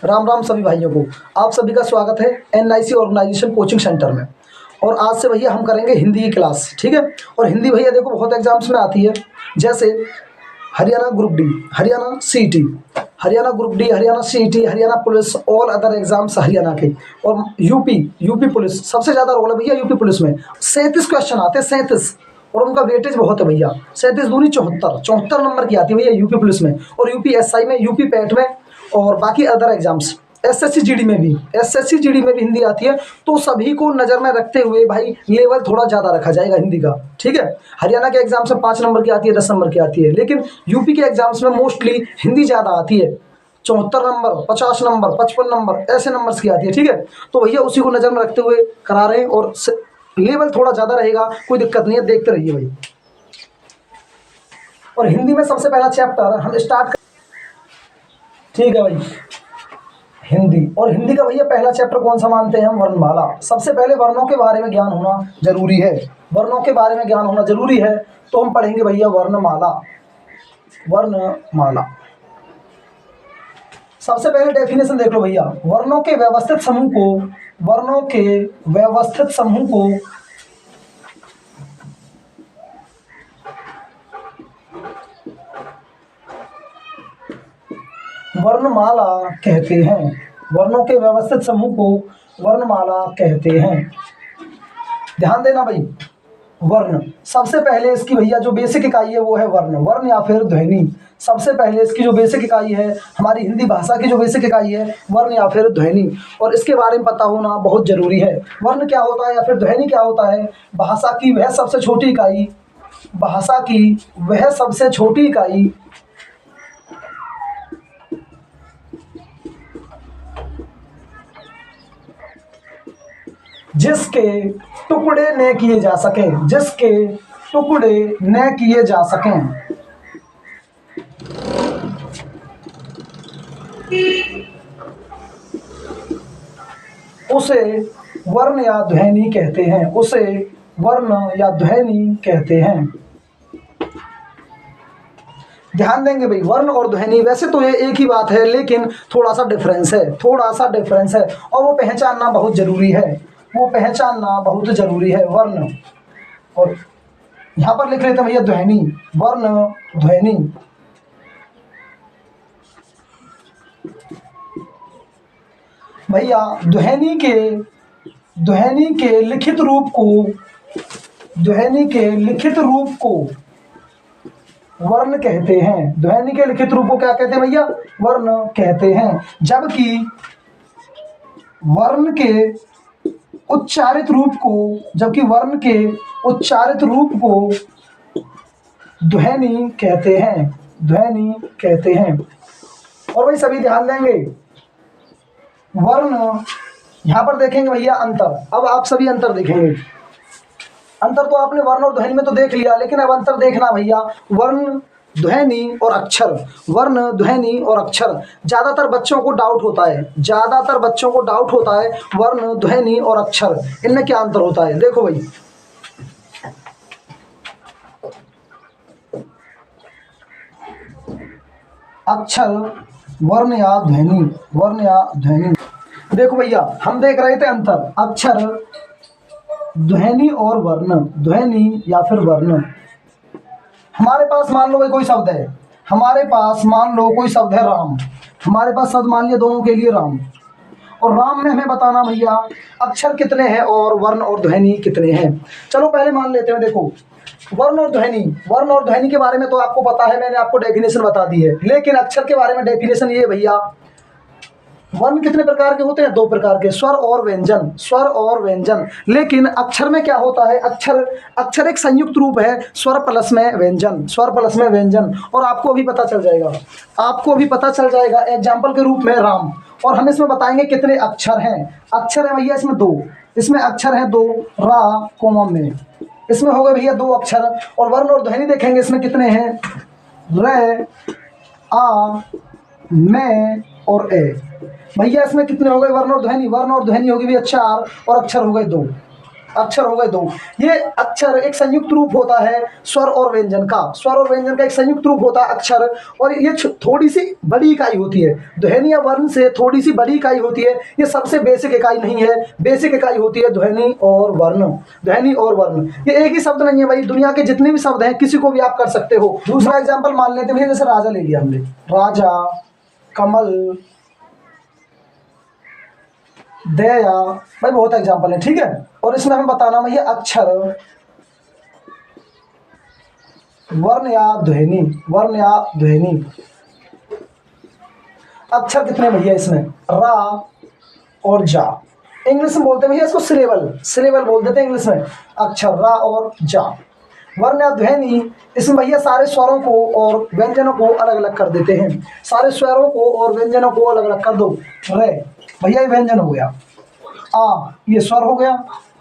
राम राम सभी भाइयों को। आप सभी का स्वागत है एनआईसी ऑर्गेनाइजेशन कोचिंग सेंटर में। और आज से भैया हम करेंगे हिंदी की क्लास, ठीक है। और हिंदी भैया देखो बहुत एग्जाम्स में आती है, जैसे Haryana group D, Haryana CET, Haryana group D, Haryana CET, Haryana police, all other exams Haryana के। और यूपी पुलिस सबसे ज़्यादा रोल है भैया यूपी पुलिस में। 37 क्वेश्चन आते हैं, 37, और उनका वेटेज बहुत है भैया। 37 दूनी 74 नंबर की आती है भैया यूपी पुलिस में, और यूपी एसआई में, यूपी पैट में, और बाकी अदर एग्जाम्स। एसएससी जीडी में भी, एसएससी जीडी में भी हिंदी आती है। तो सभी को नज़र में रखते हुए भाई लेवल थोड़ा ज़्यादा रखा जाएगा हिंदी का, ठीक है। हरियाणा के एग्जाम्स में 5 नंबर की आती है, 10 नंबर की आती है, लेकिन यूपी के एग्जाम्स में मोस्टली हिंदी ज़्यादा आती है। 74 नंबर, 50 नंबर, 55 नंबर, ऐसे नंबर्स की आती है, ठीक है। तो भैया उसी को नज़र में रखते हुए करा रहे हैं, और लेवल थोड़ा ज़्यादा रहेगा, कोई दिक्कत नहीं है, देखते रहिए भाई। और हिंदी में सबसे पहला चैप्टर हम स्टार्ट, ठीक है भाई, हिंदी। और हिंदी का भैया पहला चैप्टर कौन सा मानते हैं हम? वर्णमाला। सबसे पहले वर्णों के बारे में ज्ञान होना जरूरी है, वर्णों के बारे में ज्ञान होना जरूरी है। तो हम पढ़ेंगे भैया वर्णमाला। वर्णमाला सबसे पहले डेफिनेशन देख लो भैया। वर्णों के व्यवस्थित समूह को, वर्णों के व्यवस्थित समूह को वर्णमाला कहते हैं। वर्णों के व्यवस्थित समूह को वर्णमाला कहते हैं। ध्यान देना भाई। वर्ण सबसे पहले इसकी भैया जो बेसिक इकाई है वो है वर्ण, वर्ण या फिर ध्वनि। सबसे पहले इसकी जो बेसिक इकाई है, हमारी हिंदी भाषा की जो बेसिक इकाई है, वर्ण या फिर ध्वनि। और इसके बारे में पता होना बहुत जरूरी है। वर्ण क्या होता है या फिर ध्वनि क्या होता है? भाषा की वह सबसे छोटी इकाई, भाषा की वह सबसे छोटी इकाई जिसके टुकड़े न किए जा सकें, जिसके टुकड़े न किए जा सकें, उसे वर्ण या ध्वनि कहते हैं, उसे वर्ण या ध्वनि कहते हैं। ध्यान देंगे भाई, वर्ण और ध्वनि वैसे तो ये एक ही बात है, लेकिन थोड़ा सा डिफरेंस है, थोड़ा सा डिफरेंस है, और वो पहचानना बहुत जरूरी है, वो पहचानना बहुत जरूरी है। वर्ण, और यहां पर लिख लेते हैं भैया ध्वनि, वर्ण ध्वनि। भैया ध्वनि के लिखित रूप को, ध्वनि के लिखित रूप को वर्ण कहते हैं। ध्वनि के लिखित रूप को क्या कहते हैं भैया? वर्ण कहते हैं। जबकि वर्ण के उच्चारित रूप को, जबकि वर्ण के उच्चारित रूप को ध्वनि कहते हैं, ध्वनि कहते हैं। और भाई सभी ध्यान देंगे, वर्ण यहां पर देखेंगे भैया अंतर। अब आप सभी अंतर देखेंगे। अंतर तो आपने वर्ण और ध्वनि में तो देख लिया, लेकिन अब अंतर देखना भैया, वर्ण ध्वनि और अक्षर, वर्ण ध्वनि और अक्षर। ज्यादातर बच्चों को डाउट होता है, ज्यादातर बच्चों को डाउट होता है वर्ण ध्वनि और अक्षर, इनमें क्या अंतर होता है? देखो भाई, अक्षर, वर्ण या ध्वनि, वर्ण या ध्वनि। देखो भैया, हम देख रहे थे अंतर, अक्षर, ध्वनि और वर्ण, ध्वनि या फिर वर्ण। हमारे पास मान लो भाई कोई शब्द है, हमारे पास मान लो कोई शब्द है राम, हमारे पास शब्द मान लिया दोनों के लिए राम। और राम में हमें बताना भैया अक्षर कितने हैं और वर्ण और ध्वनि कितने हैं। चलो पहले मान लेते हैं। देखो वर्ण और ध्वनि, वर्ण और ध्वनि के बारे में तो आपको पता है, मैंने आपको डेफिनेशन बता दी है। लेकिन अक्षर के बारे में डेफिनेशन ये भैया, वर्ण कितने प्रकार के होते हैं? 2 प्रकार के, स्वर और व्यंजन, स्वर और व्यंजन। लेकिन अक्षर में क्या होता है? अक्षर एक संयुक्त रूप है, स्वर प्लस में व्यंजन, स्वर प्लस में व्यंजन। और आपको अभी पता चल जाएगा, आपको अभी पता चल जाएगा एग्जाम्पल के रूप में राम। और हम इसमें बताएंगे कितने अक्षर हैं। अक्षर है भैया इसमें 2, इसमें अक्षर है 2, रा कोमा में, इसमें हो गए भैया 2 अक्षर। और वर्ण और ध्वनि देखेंगे इसमें कितने हैं? र, आ, मैं और ए। भैया इसमें कितने हो गए वर्ण और ध्वनि? वर्ण और ध्वनि होगी भैया 4 और अक्षर हो गए 2। अक्षर हो गए दो। ये अक्षर एक संयुक्त रूप होता है स्वर और व्यंजन का, स्वर और व्यंजन का एक संयुक्त रूप होता है अक्षर, और ये थोड़ी सी बड़ी इकाई होती है। ध्वनि या वर्ण से थोड़ी सी बड़ी इकाई होती है, ये सबसे बेसिक इकाई नहीं है, बेसिक इकाई होती है ध्वनि और वर्ण। ध्वनि और वर्ण ये एक ही शब्द नहीं है भाई, दुनिया के जितने भी शब्द हैं किसी को भी आप कर सकते हो। दूसरा एग्जाम्पल मान लेते हैं, जैसे राजा ले लिया हमने, राजा, कमल, दया, भाई बहुत एग्जाम्पल है, ठीक है। और इसमें हमें बताना भैया अक्षर, वर्ण या ध्वनि, वर्ण या ध्वनि। अक्षर कितने भैया इसमें, रा और जा। इंग्लिश में बोलते हैं भैया इसको सिलेबल, सिलेबल बोल देते हैं इंग्लिश में, अक्षर रा और जा। वर्ण या ध्वनि, इसमें भैया सारे स्वरों को और व्यंजनों को अलग अलग कर देते हैं, सारे स्वरों को और व्यंजनों को अलग अलग कर दो। रे भैया ये व्यंजन हो गया, आ ये स्वर हो गया,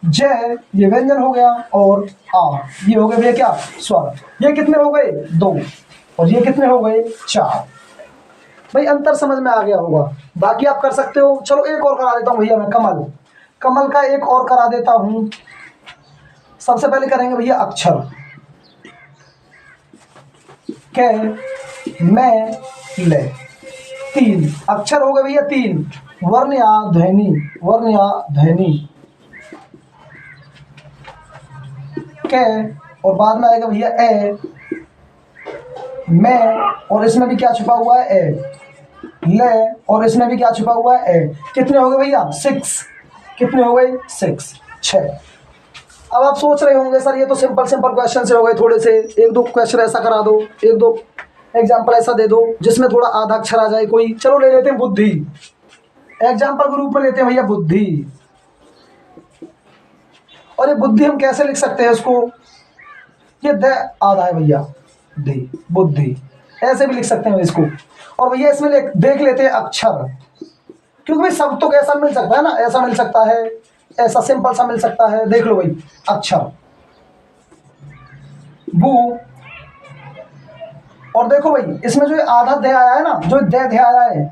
जय ये व्यंजन हो गया, और आ ये हो गए भैया क्या, स्वर। ये कितने हो गए, दो, और ये कितने हो गए, चार। भाई अंतर समझ में आ गया होगा, बाकी आप कर सकते हो। चलो एक और करा देता हूँ भैया मैं, कमल, कमल का एक और करा देता हूँ। सबसे पहले करेंगे भैया अक्षर, कै, मैं, ले, तीन अक्षर हो गए भैया, तीन। वर्ण या ध्वनि, वर्ण या ध्वनि, कै, और बाद में आएगा भैया ए, मैं, और इसमें भी क्या छुपा हुआ है, ए, ले, और इसमें भी क्या छुपा हुआ है, ए। कितने हो गए भैया, सिक्स। कितने हो गए, सिक्स, छः। अब आप सोच रहे होंगे सर ये तो सिंपल सिंपल क्वेश्चन से हो गए, थोड़े से एक दो क्वेश्चन ऐसा करा दो, एक दो एग्जाम्पल ऐसा दे दो जिसमें थोड़ा आधा अक्षर आ जाए कोई। चलो ले लेते हैं बुद्धि, एग्जाम्पल के रूप में लेते हैं भैया बुद्धि। और ये बुद्धि हम कैसे लिख सकते हैं इसको, ये द आधा है भैया, दे, बुद्धि, ऐसे भी लिख सकते हैं इसको। और भैया इसमें देख लेते हैं अक्षर, क्योंकि भाई सब तो कैसा मिल सकता है ना, ऐसा मिल सकता है, ऐसा सिंपल सा मिल सकता है। देख लो भाई अक्षर, बू, और देखो भाई इसमें जो आधा द आया है ना, जो द आया है,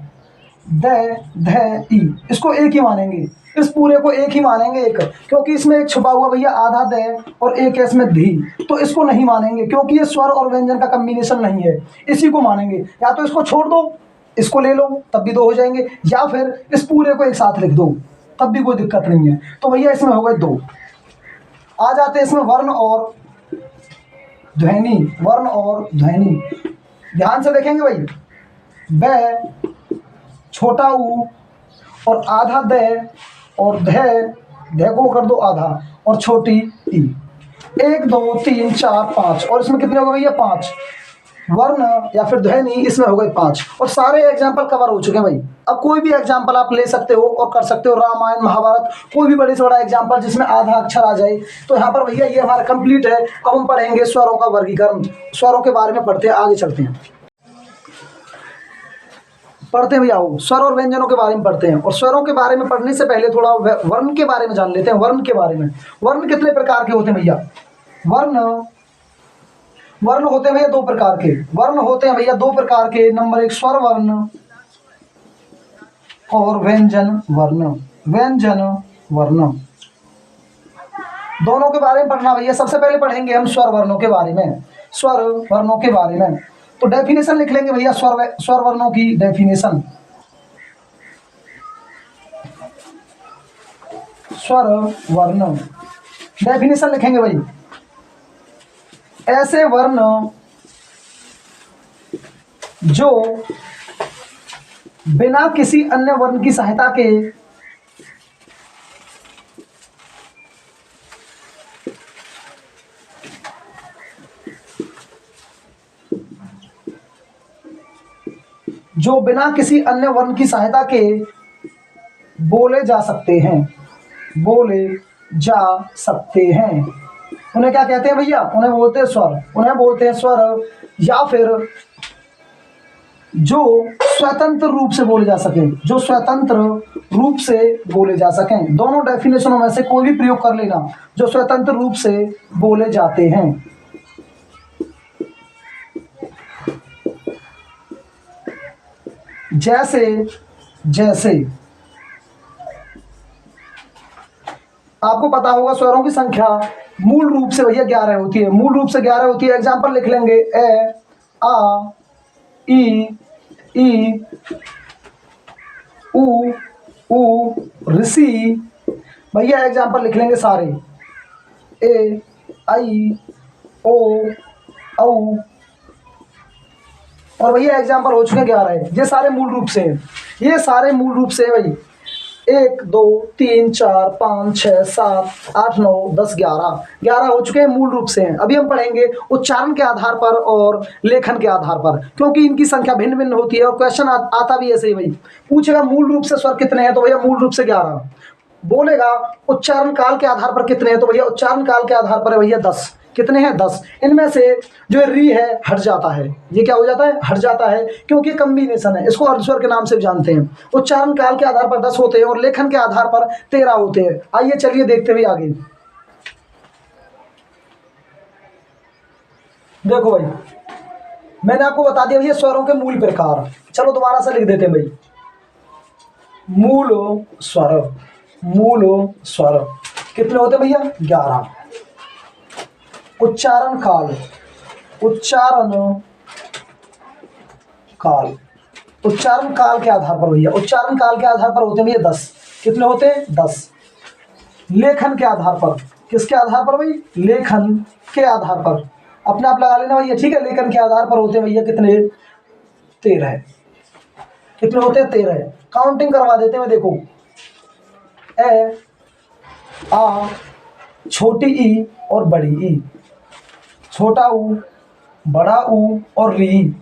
द, ध, ई, इसको एक ही मानेंगे, इस पूरे को एक ही मानेंगे एक, क्योंकि इसमें एक छुपा हुआ भैया आधा द और एक है इसमें धी, तो इसको नहीं मानेंगे क्योंकि ये स्वर और व्यंजन का कॉम्बिनेशन नहीं है, इसी को मानेंगे। या तो इसको छोड़ दो, इसको ले लो, तब भी दो हो जाएंगे, या फिर इस पूरे को एक साथ लिख दो, तब भी कोई दिक्कत नहीं है। तो भैया इसमें हो गए दो। आ जाते हैं इसमें वर्ण और ध्वनि, वर्ण और ध्वनि। ध्यान से देखेंगे भाई, ब, छोटा ऊ, और आधा द, और ध को कर दो आधा, और छोटी ई। 1 2 3 4 5, और इसमें कितने हो गए भैया, 5। वर्ण या फिर ध्वनि इसमें हो गए 5, और सारे एग्जाम्पल कवर हो चुके हैं भाई। अब कोई भी एग्जाम्पल आप ले सकते हो और कर सकते हो, रामायण, महाभारत, कोई भी बड़े से बड़ा एग्जाम्पल जिसमें आधा अक्षर आ जाए। तो यहाँ पर भैया ये हमारा कंप्लीट है। अब हम पढ़ेंगे स्वरों का वर्गीकरण, स्वरों के बारे में पढ़ते हैं, आगे चलते हैं, पढ़ते हैं भैया। स्वर और व्यंजनों के बारे में पढ़ते हैं, और स्वरों के बारे में पढ़ने से पहले थोड़ा वर्ण के बारे में जान लेते हैं। वर्ण के बारे में, वर्ण कितने प्रकार के होते हैं भैया, वर्ण, वर्ण होते हैं भैया 2 प्रकार के, वर्ण होते हैं भैया 2 प्रकार के। नंबर 1 स्वर वर्ण और व्यंजन वर्ण, व्यंजन वर्ण, दोनों के बारे में पढ़ना भैया। सबसे पहले पढ़ेंगे हम स्वर वर्णों के बारे में, स्वर वर्णों के बारे में। तो डेफिनेशन लिख लेंगे भैया, स्वर वर्णों की डेफिनेशन। स्वर वर्ण डेफिनेशन लिखेंगे भाई, ऐसे वर्ण जो बिना किसी अन्य वर्ण की सहायता के जो बिना किसी अन्य वर्ण की सहायता के बोले जा सकते हैं, बोले जा सकते हैं, उन्हें क्या कहते हैं भैया, उन्हें बोलते हैं स्वर, उन्हें बोलते हैं स्वर। या फिर जो स्वतंत्र रूप से बोले जा सके, जो स्वतंत्र रूप से बोले जा सकें। दोनों डेफिनेशनों में से कोई भी प्रयोग कर लेना, जो स्वतंत्र रूप से बोले जाते हैं। जैसे, जैसे, आपको पता होगा स्वरों की संख्या मूल रूप से भैया 11 होती है, मूल रूप से 11 होती है। एग्जाम्पल लिख लेंगे, ए, आ, ई, उ, ऋषि। भैया एग्जाम्पल लिख लेंगे सारे, ए, आई, ओ, औ। और भैया एग्जाम्पल हो चुके 11 है। ये सारे मूल रूप से हैं, ये सारे मूल रूप से है भाई। 1 2 3 4 5 6 7 8 9 10 11, 11 हो चुके हैं, मूल रूप से हैं। अभी हम पढ़ेंगे उच्चारण के आधार पर और लेखन के आधार पर, क्योंकि इनकी संख्या भिन्न भिन्न होती है और क्वेश्चन आता भी ऐसे ही भाई। पूछेगा मूल रूप से स्वर कितने हैं, तो भैया मूल रूप से 11। बोलेगा उच्चारण काल के आधार पर कितने हैं, तो भैया उच्चारण काल के आधार पर है भैया 10। कितने हैं? 10। इनमें से जो री है हट जाता है, ये क्या हो जाता है? हट जाता है, क्योंकि कम्बिनेशन है, इसको अर्धस्वर के नाम से जानते हैं। उच्चारण काल के आधार पर 10 होते हैं और लेखन के आधार पर 13 होते हैं। आइए चलिए देखते हुए आगे। देखो भाई, मैंने आपको बता दिया भैया स्वरों के मूल प्रकार। चलो दोबारा से लिख देते हैं भाई। मूल स्वर, मूल स्वर कितने होते हैं भैया? 11। उच्चारण काल, उच्चारण काल, उच्चारण काल के आधार पर भैया, उच्चारण काल के आधार पर होते हैं भैया 10। कितने होते हैं? 10। लेखन के आधार पर, किसके आधार पर भाई? लेखन के आधार पर। अपने आप लगा लेना भैया, ठीक है। लेखन के आधार पर होते हैं भैया कितने? 13। कितने होते हैं? 13। काउंटिंग करवा देते हैं, देखो, ए, आ, छोटी ई और बड़ी ई, छोटा ऊ, बड़ा ऊ और री,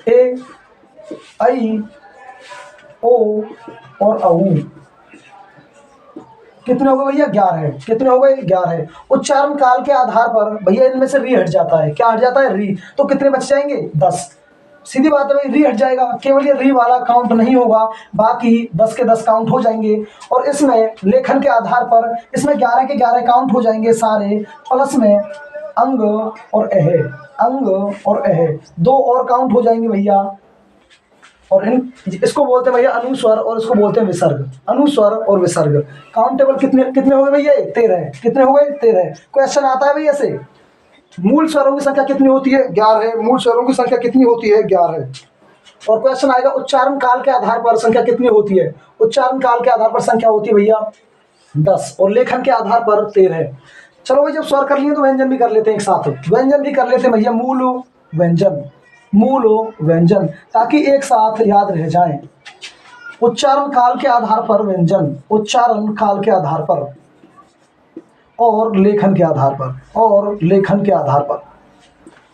ए, आई, ओ और औ। कितने हो गए भैया? 11। कितने हो गए? 11। उच्चारण काल के आधार पर भैया इनमें से री हट जाता है। क्या हट जाता है? री। तो कितने बच जाएंगे? 10। सीधी बात है भाई, री हट जाएगा, केवल ये री वाला काउंट नहीं होगा, बाकी 10 के 10 काउंट हो जाएंगे। और इसमें लेखन के आधार पर इसमें 11 के 11 काउंट हो जाएंगे सारे, प्लस में अंग और अह, अंग और अह 2 और काउंट हो जाएंगे भैया। और इसको बोलते हैं भैया अनुस्वर और इसको बोलते हैं विसर्ग। अनुस्वर और विसर्ग काउंटेबल कितने कितने हो गए भैया? 13। कितने हो गए? 13। क्वेश्चन आता है भैया ऐसे, मूल स्वरों की संख्या कितनी होती है? 11। मूल स्वरों की संख्या कितनी होती है? 11। और क्वेश्चन आएगा उच्चारण काल के आधार पर संख्या कितनी होती है? उच्चारण काल के आधार पर संख्या होती है भैया 10 और लेखन के आधार पर 13। चलो भाई, जब स्वर कर लिए तो व्यंजन भी कर लेते हैं एक साथ। व्यंजन भी कर लेते हैं भैया, मूल व्यंजन, मूल व्यंजन, ताकि एक साथ याद रह जाए। उच्चारण काल के आधार पर व्यंजन, उच्चारण काल के आधार पर और लेखन के आधार पर, और लेखन के आधार पर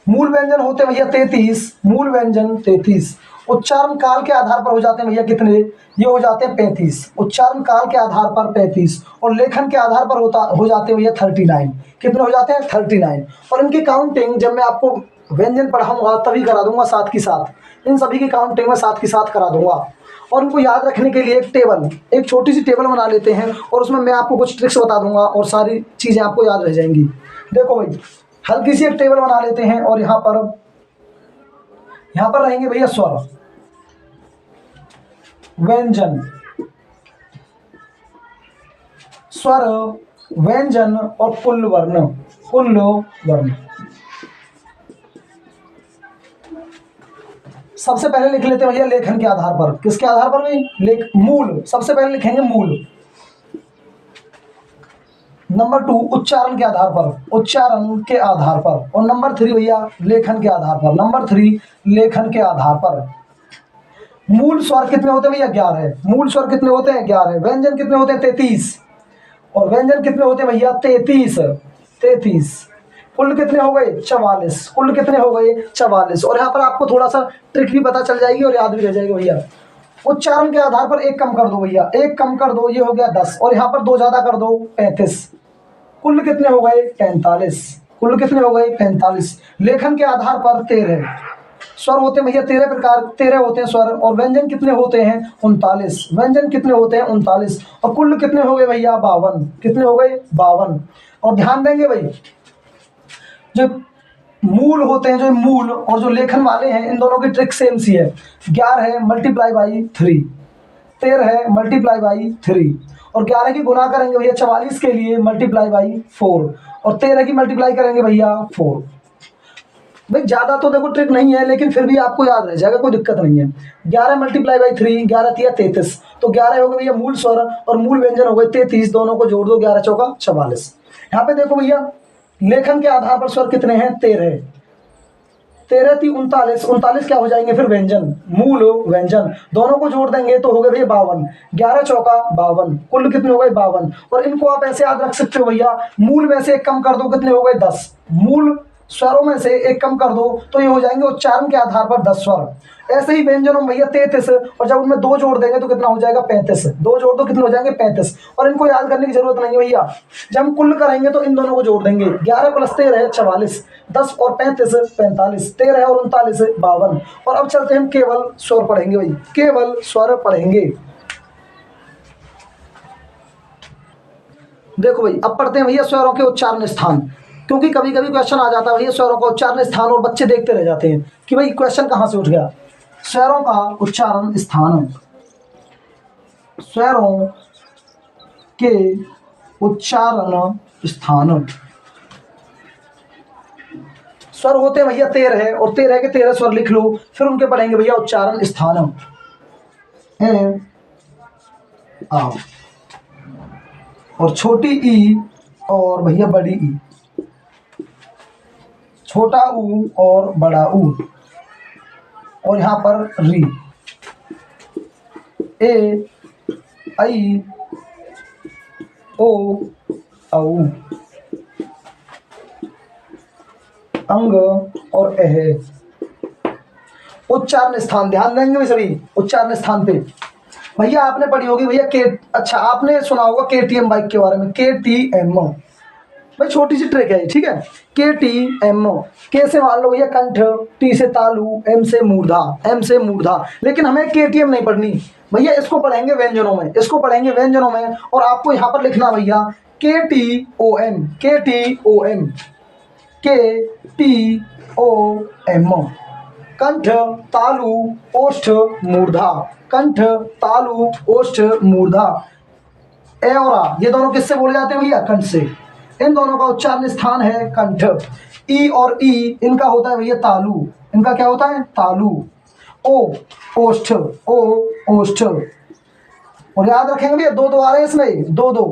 मूल व्यंजन होते हैं भैया 33। मूल व्यंजन 33। उच्चारण काल के आधार पर हो जाते हैं भैया कितने? ये हो जाते हैं 35। उच्चारण काल के आधार पर 35 और लेखन के आधार पर हो जाते हैं भैया 39। कितने हो जाते हैं? 39। और इनकी काउंटिंग जब मैं आपको व्यंजन पढ़ाऊंगा तभी करा दूंगा साथ के साथ, इन सभी की काउंटिंग में साथ के साथ करा दूंगा। और उनको याद रखने के लिए एक टेबल, एक छोटी सी टेबल बना लेते हैं और उसमें मैं आपको कुछ ट्रिक्स बता दूंगा और सारी चीज़ें आपको याद रह जाएंगी। देखो भाई, हल्की सी एक टेबल बना लेते हैं और यहाँ पर रहेंगे भैया स्वर, व्यंजन, स्वर, व्यंजन और पुल्ल वर्ण, पुल्ल वर्ण। सबसे पहले लिख लेते हैं भैया लेखन के आधार पर। किसके आधार पर भाई? मूल। सबसे पहले लिखेंगे मूल। नंबर 2 उच्चारण के आधार पर, उच्चारण के आधार पर। और नंबर 3 भैया लेखन के आधार पर, नंबर 3 लेखन के आधार पर। मूल स्वर कितने होते हैं भैया? 11। मूल स्वर कितने होते हैं? 11। व्यंजन कितने होते हैं? 33। और व्यंजन कितने होते हैं भैया? 33। 33। कुल कितने हो गए? 44। कुल कितने हो गए? 44। और यहाँ पर आपको थोड़ा सा ट्रिक भी पता चल जाएगी और याद भी रह जाएगी भैया। उच्चारण के आधार पर एक कम कर दो भैया, एक कम कर दो, ये हो गया 10 और यहाँ पर 2 ज्यादा कर दो 35। कुल कितने हो गए? 45। कुल कितने हो गए? 45। लेखन के आधार पर 13 स्वर होते हैं भैया 13 प्रकार, 13 होते हैं स्वर। और व्यंजन कितने होते हैं? 39। व्यंजन कितने होते हैं? 39। और कुल कितने हो गए भैया? 52। कितने हो गए? 52। और ध्यान देंगे भाई, जो मूल होते हैं, जो मूल और जो लेखन वाले हैं, इन दोनों की ट्रिक सेम सी है। 11 है मल्टीप्लाई बाई 3, 13 है मल्टीप्लाई बाई 3, और 11 की गुना करेंगे भैया 44 के लिए मल्टीप्लाई बाई 4, और 13 की मल्टीप्लाई करेंगे भैया 4। भाई ज़्यादा तो देखो ट्रिक नहीं है, लेकिन फिर भी आपको याद रह जाएगा, कोई दिक्कत नहीं है। 11 मल्टीप्लाई बाई 3, 11 तिया 33, तो 11 हो गए भैया मूल स्वर और मूल व्यंजन हो गए 33, दोनों को जोड़ दो, 11 चौका 44। यहाँ पे देखो भैया लेखन के आधार पर स्वर कितने हैं, 13, 13 ती 39, 39 क्या हो जाएंगे फिर व्यंजन, मूल व्यंजन, दोनों को जोड़ देंगे तो हो गए भैया 52, 11 चौका 52, कुल कितने हो गए 52। और इनको आप ऐसे याद रख सकते हो भैया, मूल में से एक कम कर दो, कितने हो गए 10, मूल स्वरों में से एक कम कर दो तो ये हो जाएंगे उच्चारण के आधार पर 10 स्वर। ऐसे ही व्यंजनों में भैया 33, और जब उनमें 2 जोड़ देंगे तो कितना हो जाएगा 35, 2 जोड़ दो कितने हो जाएंगे 35। और इनको याद करने की जरूरत नहीं है भैया, जब हम कुल करेंगे तो इन दोनों को जोड़ देंगे, 11 प्लस 13 है 44, 10 और 35 45, 13 और 39 52। और अब चलते हैं हम केवल स्वर पढ़ेंगे भाई, केवल स्वर पढ़ेंगे। देखो भाई अब पढ़ते हैं भैया स्वरों के उच्चारण स्थान, क्योंकि कभी कभी क्वेश्चन आ जाता है भैया स्वरों का उच्चारण स्थान और बच्चे देखते रह जाते हैं कि भाई क्वेश्चन कहाँ से उठ गया। स्वरों का उच्चारण स्थान, स्वरों के उच्चारण स्थान, स्वर होते हैं भैया 13 है, और 13 के 13 स्वर लिख लो, फिर उनके पढ़ेंगे भैया उच्चारण स्थान। ए आ और छोटी ई और भैया बड़ी ई, छोटा ऊ और बड़ा ऊ, और यहाँ पर री, ए आई ओ औ, अंग और एह। उच्चारण स्थान ध्यान देंगे भी सभी उच्चारण स्थान पे। भैया आपने पढ़ी होगी भैया के, अच्छा आपने सुना होगा KTM बाइक के बारे में, KTM भाई छोटी सी ट्रिक है, ठीक है। KTM, के से मान लो भैया कंठ, टी से तालु, एम से मूर्धा, एम से मूर्धा, लेकिन हमें KTM नहीं पढ़नी भैया, इसको पढ़ेंगे व्यंजनों में, इसको पढ़ेंगे व्यंजनों में। और आपको यहाँ पर लिखना भैया KTOM, KTOM, KTOM, कंठ तालु ओष्ठ मूर्धा, कंठ तालु ओष्ठ मूर्धा, ए और आ, ये दोनों किससे बोले जाते हैं भैया, कंठ से। इन दोनों का उच्चारण स्थान है कंठ। ई और ई इनका होता है भैया तालु, इनका क्या होता है तालु। ओ ओष्ठ, ओ ओष्ठ, और याद रखेंगे भैया 2 2 आ रहे हैं इसमें, 2 2,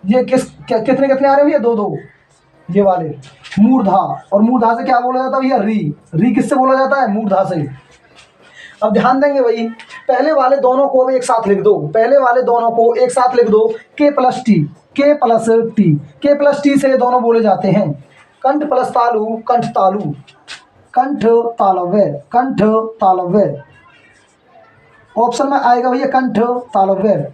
ये कितने कितने आ रहे हैं भैया 2 2, ये वाले मूर्धा, और मूर्धा से क्या बोला जाता है भैया री, री किससे बोला जाता है मूर्धा से। अब ध्यान देंगे भाई, पहले वाले दोनों को एक साथ लिख दो, पहले वाले दोनों को एक साथ लिख दो, K plus T, K plus T, K plus T से ये दोनों बोले जाते हैं कंठ प्लस तालु, कंठ तालु, कंठ तालव्य, कंठ तालव्य। ऑप्शन में आएगा भैया कंठ तालव्य।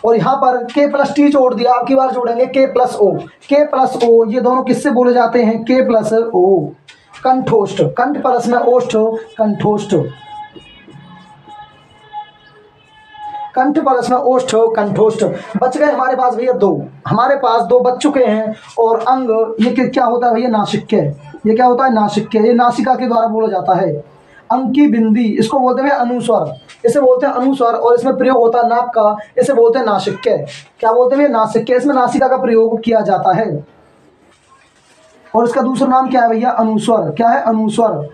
और यहाँ पर K प्लस टी जोड़ दिया, अब की बार जोड़ेंगे K plus O, K plus O, ये दोनों किससे बोले जाते हैं K प्लस ओ, कंठोष्ठ, कंठ प्लस में ओष्ठ, कंठोष्ठ, कंठ प्लस में ओष्ठ कंठोष्ठ। बच गए हमारे पास भैया 2, हमारे पास 2 बच चुके हैं। और अंग ये क्या होता है भैया नासिक्य, ये क्या होता है नासिक्य, ये नासिका के द्वारा बोला जाता है। अंक की बिंदी, इसको बोलते हैं अनुस्वर, इसे बोलते हैं अनुस्वर, और इसमें प्रयोग होता है नाक का, इसे बोलते हैं नासिक्य। क्या बोलते हैं नासिक्य, इसमें नासिका का प्रयोग किया जाता है। और इसका दूसरा नाम क्या है भैया अनुस्वर, क्या है अनुस्वर।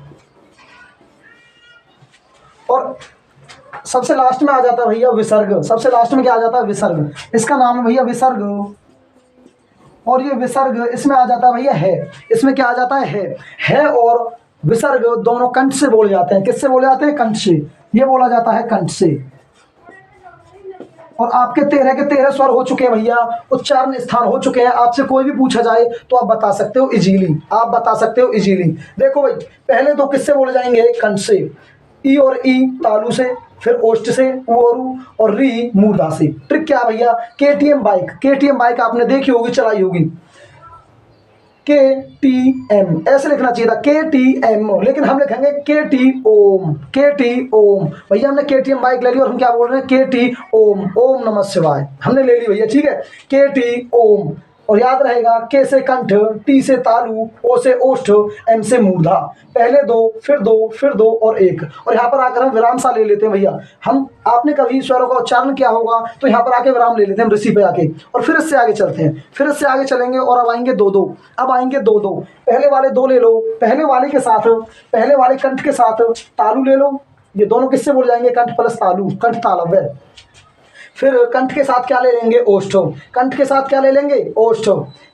और सबसे लास्ट में आ जाता है भैया विसर्ग, सबसे लास्ट में क्या आ जाता है विसर्ग, इसका नाम है भैया विसर्ग। और ये विसर्ग इसमें आ जाता है भैया है, इसमें क्या आ जाता है और विसर्ग दोनों कंठ से बोले जाते हैं। किससे बोले जाते हैं कंठ से, ये बोला जाता है कंठ से। और आपके 13 के 13 स्वर हो चुके हैं भैया, उच्चारण स्थान हो चुके हैं। आपसे कोई भी पूछा जाए तो आप बता सकते हो इजीली, आप बता सकते हो इजीली। देखो भाई पहले 2 किससे बोले जाएंगे कंठ से, ई और ई तालु से, फिर ओष्ठ से ओरू, और री मूर्धा से। ट्रिक क्या भैया KTM बाइक, KTM बाइक आपने देखी होगी चलाई होगी, KTM ऐसे लिखना चाहिए था KTM, लेकिन हम लिखेंगे KTOM, KTOM। भैया हमने KTM बाइक ले ली और हम क्या बोल रहे हैं KTOM, ओम नमः शिवाय हमने ले ली भैया, ठीक है। KTOM और याद रहेगा के से कंठ, टी से तालु, ओ से ओष्ठ, एम से मूर्धा। पहले दो, फिर दो, फिर दो और एक। और यहाँ पर आकर हम विराम सा ले लेते हैं भैया। हम आपने कभी स्वरों का उच्चारण किया होगा तो यहाँ पर आके विराम ले लेते हैं ऋषि पे आके, और फिर इससे आगे चलते हैं, फिर इससे आगे चलेंगे और अब आएंगे दो दो। अब आएंगे दो दो, पहले वाले दो ले लो, पहले वाले के साथ, पहले वाले कंठ के साथ तालु ले लो। ये दोनों किससे बोल जाएंगे? कंठ प्लस तालु, कंठ तालव्य। फिर कंठ के साथ क्या ले लेंगे? ओष्ठ। कंठ के साथ क्या ले लेंगे? ओष्ठ।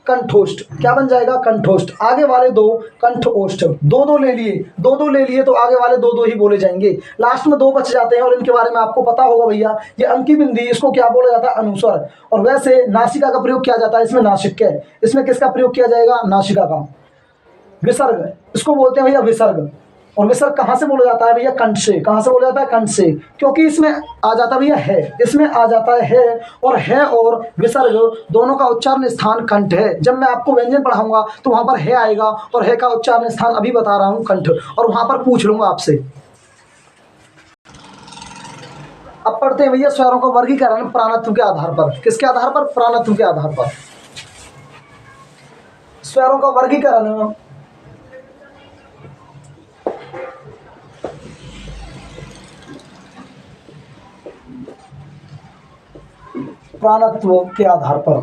कंठोष्ठ क्या बन जाएगा? कंठोष्ठ। आगे वाले दो कंठ ओष्ठ, दो दो ले लिए, दो दो ले लिए तो आगे वाले दो दो ही बोले जाएंगे। लास्ट में दो बच जाते हैं और इनके बारे में आपको पता होगा भैया, ये अंकी बिंदी, इसको क्या बोला जाता है? अनुस्वर। और वैसे नासिका का प्रयोग किया जाता है इसमें, नासिक है, इसमें किसका प्रयोग किया जाएगा? नासिका का। विसर्ग, इसको बोलते हैं भैया विसर्ग। और विसर्ग कहाँ से बोला जाता है भैया? कंठ से। कहाँ से बोला जाता है? कंठ से, क्योंकि इसमें आ जाता है भैया है, इसमें आ जाता है और है और विसर्ग दोनों का उच्चारण स्थान कंठ है। जब मैं आपको व्यंजन पढ़ाऊंगा तो वहां पर है आएगा और है का उच्चारण स्थान अभी बता रहा हूं कंठ, और वहां पर पूछ लूंगा आपसे। अब पढ़ते हैं भैया स्वरों का वर्गीकरण प्राणत्व के आधार पर। किसके आधार पर? प्राणत्व के आधार पर। स्वरों का वर्गीकरण प्राणत्व के आधार पर।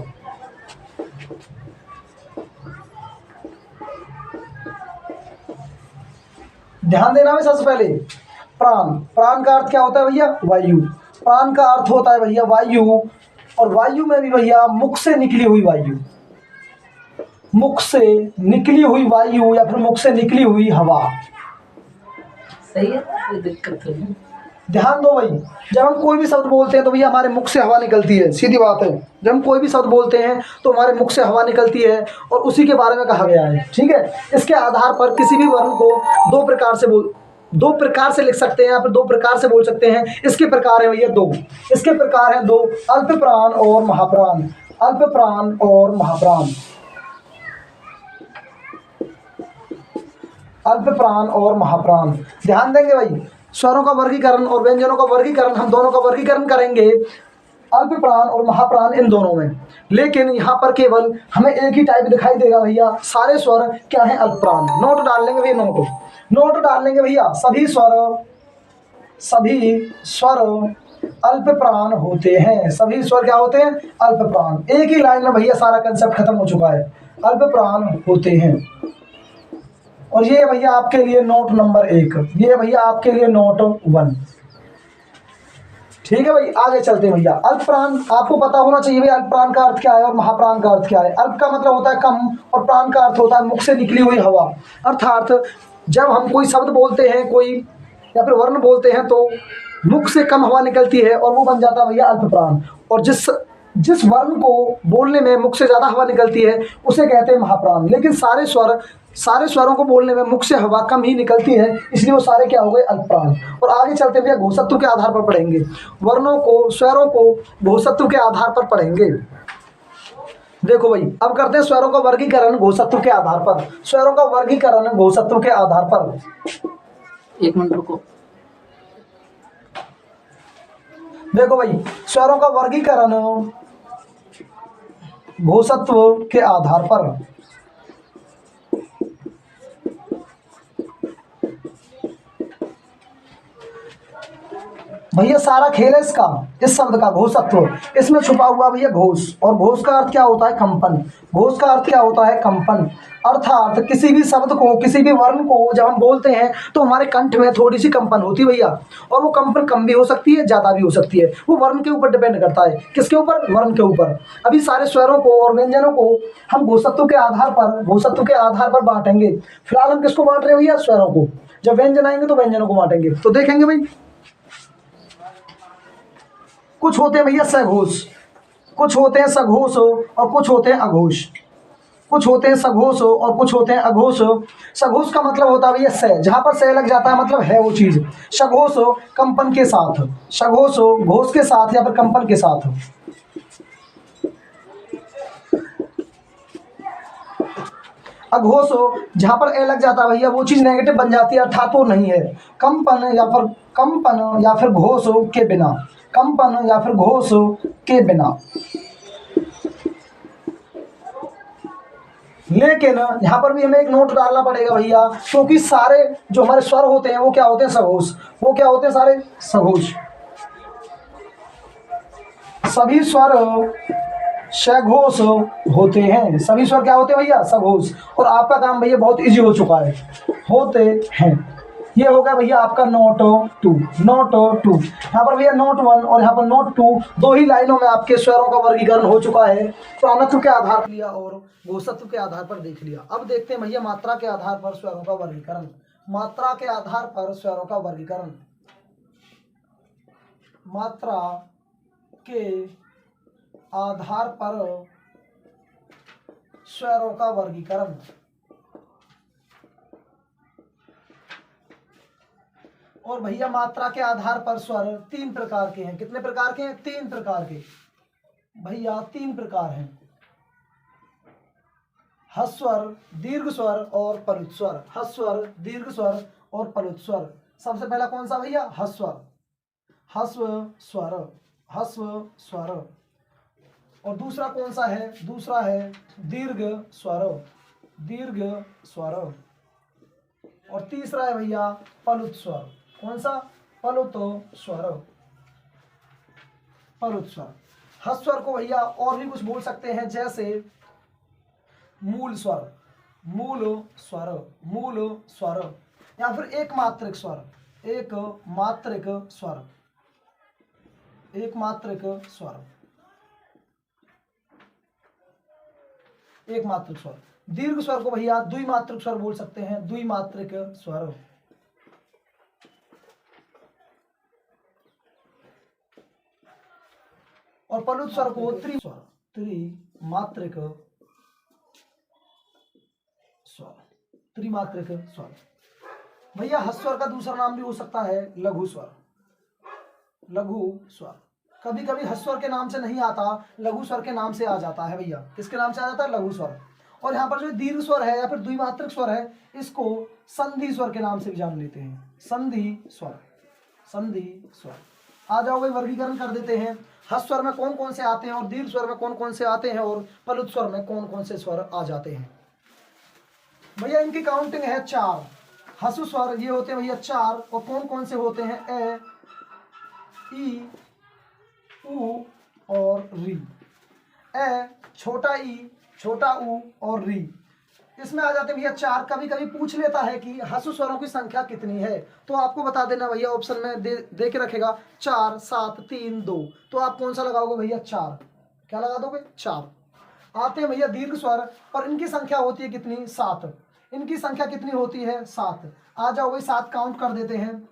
ध्यान देना है सबसे पहले, प्राण, प्राण का अर्थ क्या होता है भैया? वायु। प्राण का अर्थ होता है भैया वायु, और वायु में भी भैया मुख से निकली हुई वायु, मुख से निकली हुई वायु या फिर मुख से निकली हुई हवा। सही है, कोई दिक्कत नहीं। ध्यान दो भाई, जब हम कोई भी शब्द बोलते हैं तो भैया हमारे मुख से हवा निकलती है, सीधी बात है। जब हम कोई भी शब्द बोलते हैं तो हमारे मुख से हवा निकलती है, और उसी के बारे में कहा गया है, ठीक है। इसके आधार पर किसी भी वर्ण को दो प्रकार से लिख सकते हैं या फिर दो प्रकार से बोल सकते हैं। इसके प्रकार है भैया दो, इसके प्रकार है दो, अल्प प्राण और महाप्राण। अल्प प्राण और महाप्राण, अल्प प्राण और महाप्राण। ध्यान देंगे भाई, स्वरों का वर्गीकरण और व्यंजनों का वर्गीकरण, हम दोनों का वर्गीकरण करेंगे अल्प प्राण और महाप्राण, इन दोनों में। लेकिन यहाँ पर केवल हमें एक ही टाइप दिखाई देगा भैया, सारे स्वर क्या है? अल्प प्राण। नोट डाल लेंगे भैया, नोट डाल लेंगे भैया, सभी स्वर अल्प प्राण होते हैं। सभी स्वर क्या होते हैं? अल्प प्राण। एक ही लाइन में भैया सारा कंसेप्ट खत्म हो चुका है, अल्प प्राण होते हैं। और ये भैया आपके लिए नोट नंबर 1, ये भैया आपके लिए नोट 1, ठीक है भाई। आगे चलते हैं भैया। अल्प प्राण आपको पता होना चाहिए भैया, अल्प प्राण का अर्थ क्या है और महाप्राण का अर्थ क्या है। अल्प का मतलब होता है कम, और प्राण का अर्थ होता है मुख से निकली हुई हवा। अर्थात जब हम कोई शब्द बोलते हैं, कोई या फिर वर्ण बोलते हैं, तो मुख से कम हवा निकलती है और वो बन जाता है भैया अल्प प्राण। और जिस वर्ण को बोलने में मुख से ज़्यादा हवा निकलती है उसे कहते हैं महाप्राण। लेकिन सारे स्वरों को बोलने में मुख से हवा कम ही निकलती है, इसलिए वो सारे क्या हो गए? अल्प प्राण। और आगे चलते हुए घोषत्व के आधार पर पढ़ेंगे, वर्णों को, स्वरों को घोषत्व के आधार पर पढ़ेंगे। देखो भाई, अब करते हैं स्वरों का वर्गीकरण घोषत्व के आधार पर। स्वरों का वर्गीकरण घोषत्व के आधार पर। एक मिनट रुको। देखो भाई, स्वरों का वर्गीकरण घोषत्व के आधार पर। भैया सारा खेल है इसका, इस शब्द का घोषत्व, इसमें छुपा हुआ भैया घोष। और घोष का अर्थ क्या होता है? कंपन। घोष का अर्थ क्या होता है? कंपन। अर्थात किसी भी शब्द को, किसी भी वर्ण को जब हम बोलते हैं तो हमारे कंठ में थोड़ी सी कंपन होती है भैया। और वो कंपन कम भी हो सकती है, ज़्यादा भी हो सकती है, वो वर्ण के ऊपर डिपेंड करता है। किसके ऊपर? वर्ण के ऊपर। अभी सारे स्वरों को और व्यंजनों को हम घोषत्व के आधार पर बांटेंगे। फिलहाल हम किसको बांट रहे हैं भैया? स्वरों को। जब व्यंजन आएंगे तो व्यंजनों को बांटेंगे। तो देखेंगे भाई, कुछ होते हैं भैया सघोष, कुछ होते हैं सघोष और कुछ होते हैं अघोष। कुछ होते हैं सघोष और कुछ होते हैं अघोष। सघोष का मतलब होता है भैया से, जहां पर से लग जाता है मतलब है वो चीज। सघोष कंपन के साथ, सघोष घोष के साथ या फिर कंपन के साथ। अघोष जहां पर ए लग जाता है भैया वो चीज नेगेटिव बन जाती है, अर्थात वो नहीं है। कंपन या फिर घोष के बिना, कंपन या फिर घोष के बिना। लेकिन यहाँ पर भी हमें एक नोट डालना पड़ेगा भैया, क्योंकि सारे जो हमारे स्वर होते हैं वो क्या होते हैं, सघोष। वो क्या होते हैं, सारे सघोष। सभी स्वर सघोष होते हैं। सभी स्वर क्या होते हैं भैया, सघोष। और आपका काम भैया बहुत इजी हो चुका है, होते हैं। ये हो गया भैया आपका नोट टू। नोट टू यहाँ पर भैया नोट वन और यहाँ पर नोट टू, दो ही लाइनों में आपके स्वरों का वर्गीकरण हो चुका है। प्राणत्व के आधार पर लिया और घोषत्व के आधार पर देख लिया। अब देखते हैं भैया मात्रा के आधार पर स्वरों का वर्गीकरण। मात्रा के आधार पर स्वरों का वर्गीकरण। मात्रा के आधार पर स्वरों का वर्गीकरण। और भैया मात्रा के आधार पर स्वर तीन प्रकार के हैं। कितने प्रकार के हैं, तीन प्रकार के भैया, तीन प्रकार हैं। ह्स्वर, दीर्घ स्वर और पलुत स्वर। ह्स्वर, दीर्घ स्वर और पलुत स्वर। सबसे पहला कौन सा भैया, ह्स्वर, ह्स्व स्वर, ह्स्व स्वर। और दूसरा कौन सा है, दूसरा है दीर्घ स्वर, दीर्घ स्वर। और तीसरा है भैया पलुत स्वर। कौन सा, पलुत स्वर, पलुत स्वर। ह्स्वर को भैया और भी कुछ बोल सकते हैं, जैसे मूल स्वर, मूल स्वर, मूल स्वर, या फिर एक मात्रिक स्वर, एक मात्रिक स्वर, एक मात्रिक स्वर, एक मात्रिक स्वर। दीर्घ स्वर को भैया द्विमात्रिक स्वर बोल सकते हैं, द्विमात्रिक स्वर। और पलुत स्वर को त्रिस्वर, त्रिमात्रिक स्वर, त्रिमात्रिक स्वर। भैया ह्स्वर का दूसरा नाम भी हो सकता है लघु स्वर, लघु स्वर। कभी कभी ह्स्वर के नाम से नहीं आता, लघु स्वर के नाम से आ जाता है भैया। किसके नाम से आ जाता है, लघु स्वर। और यहाँ पर जो दीर्घ स्वर है या फिर द्विमात्रिक स्वर है, इसको संधि स्वर के नाम से भी जान लेते हैं, संधि स्वर, संधि स्वर। आ जाओ भाई, वर्गीकरण कर देते हैं। ह्स्वर में कौन कौन से आते हैं और दीर्घ स्वर में कौन कौन से आते हैं और पलुत स्वर में कौन कौन से स्वर आ जाते हैं। भैया इनकी काउंटिंग है 4। ह्स्व स्वर ये होते हैं भैया 4, और कौन कौन से होते हैं, ए, ई, उ और री। ए, छोटा ई, छोटा उ और री, इसमें आ जाते हैं भैया 4। कभी कभी पूछ लेता है कि ह्स्व स्वरों की संख्या कितनी है, तो आपको बता देना भैया, ऑप्शन में दे के रखेगा 4, 7, 3, 2। तो आप कौन सा लगाओगे भैया, 4। क्या लगा दोगे, 4। आते हैं भैया दीर्घ स्वर, और इनकी संख्या होती है कितनी, 7। इनकी संख्या कितनी होती है, 7। आ जाओ भाई, 7 काउंट कर देते हैं।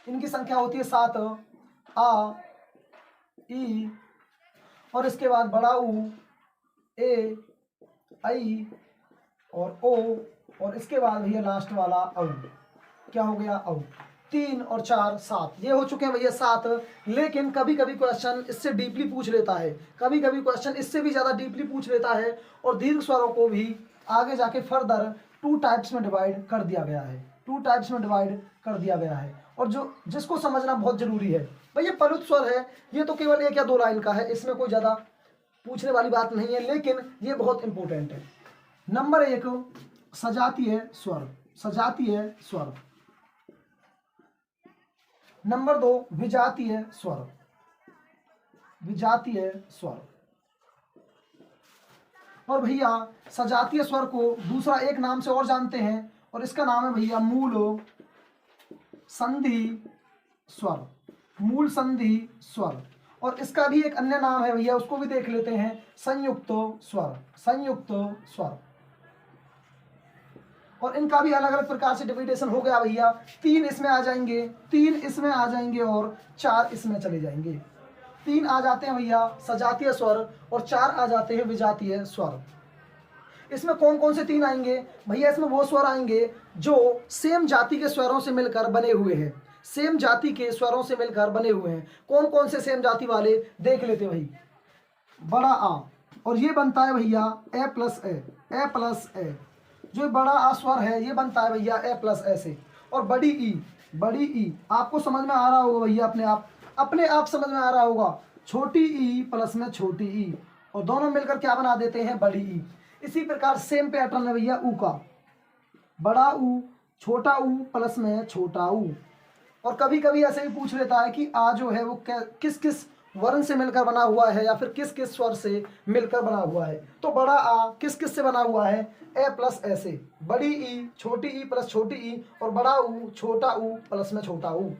इनकी संख्या होती है 7। आ, ई, और इसके बाद बड़ा ऊ, ए, आई और ओ, और इसके बाद भैया लास्ट वाला औ। क्या हो गया, औ। 3 और 4, 7, ये हो चुके हैं भैया 7। लेकिन कभी कभी क्वेश्चन इससे डीपली पूछ लेता है, कभी कभी क्वेश्चन इससे भी ज़्यादा डीपली पूछ लेता है। और दीर्घ स्वरों को भी आगे जाके फर्दर 2 टाइप्स में डिवाइड कर दिया गया है, 2 टाइप्स में डिवाइड कर दिया गया है। और जो जिसको समझना बहुत जरूरी है भाई, ये पलुत स्वर है, ये तो केवल 1 या 2 लाइन का है, इसमें कोई ज़्यादा पूछने वाली बात नहीं है, लेकिन ये बहुत इंपॉर्टेंट है। नंबर 1 सजातीय स्वर, सजातीय स्वर। नंबर 2 विजातीय स्वर, विजातीय स्वर। और भैया सजातीय स्वर को दूसरा एक नाम से और जानते हैं, और इसका नाम है भैया मूल संधि स्वर, मूल संधि स्वर। और इसका भी एक अन्य नाम है भैया, उसको भी देख लेते हैं, संयुक्त स्वर, संयुक्त स्वर। और इनका भी अलग अलग प्रकार से डिविडेशन हो गया भैया। 3 इसमें आ जाएंगे, 3 इसमें आ जाएंगे और 4 इसमें चले जाएंगे। 3 आ जाते हैं भैया सजातीय स्वर और 4 आ जाते हैं विजातीय स्वर। इसमें कौन कौन से 3 आएंगे भैया, इसमें वो स्वर आएंगे जो सेम जाति के स्वरों से मिलकर बने हुए हैं, सेम जाति के स्वरों से मिलकर बने हुए हैं। कौन कौन से सेम जाति वाले देख लेते भाई। बड़ा आ, और ये बनता है भैया ए प्लस ए, ए प्लस ए। जो बड़ा आ स्वर है ये बनता है भैया ए प्लस ए से। और बड़ी ई, बड़ी ई आपको समझ में आ रहा होगा भैया, अपने आप समझ में आ रहा होगा। छोटी ई प्लस में छोटी ई, और दोनों मिलकर क्या बना देते हैं, बड़ी ई। इसी प्रकार सेम पैटर्न है भैया ऊ का, बड़ा ऊ छोटा ऊ प्लस में छोटा ऊ। और कभी कभी ऐसे भी पूछ लेता है कि आ जो है वो किस किस वर्ण से मिलकर बना हुआ है या फिर किस किस स्वर से मिलकर बना हुआ है। तो बड़ा आ किस किस से बना हुआ है, ए प्लस ए से, बड़ी ई छोटी ई प्लस छोटी ई, और बड़ा ऊ छोटा ऊ प्लस में छोटा ऊ।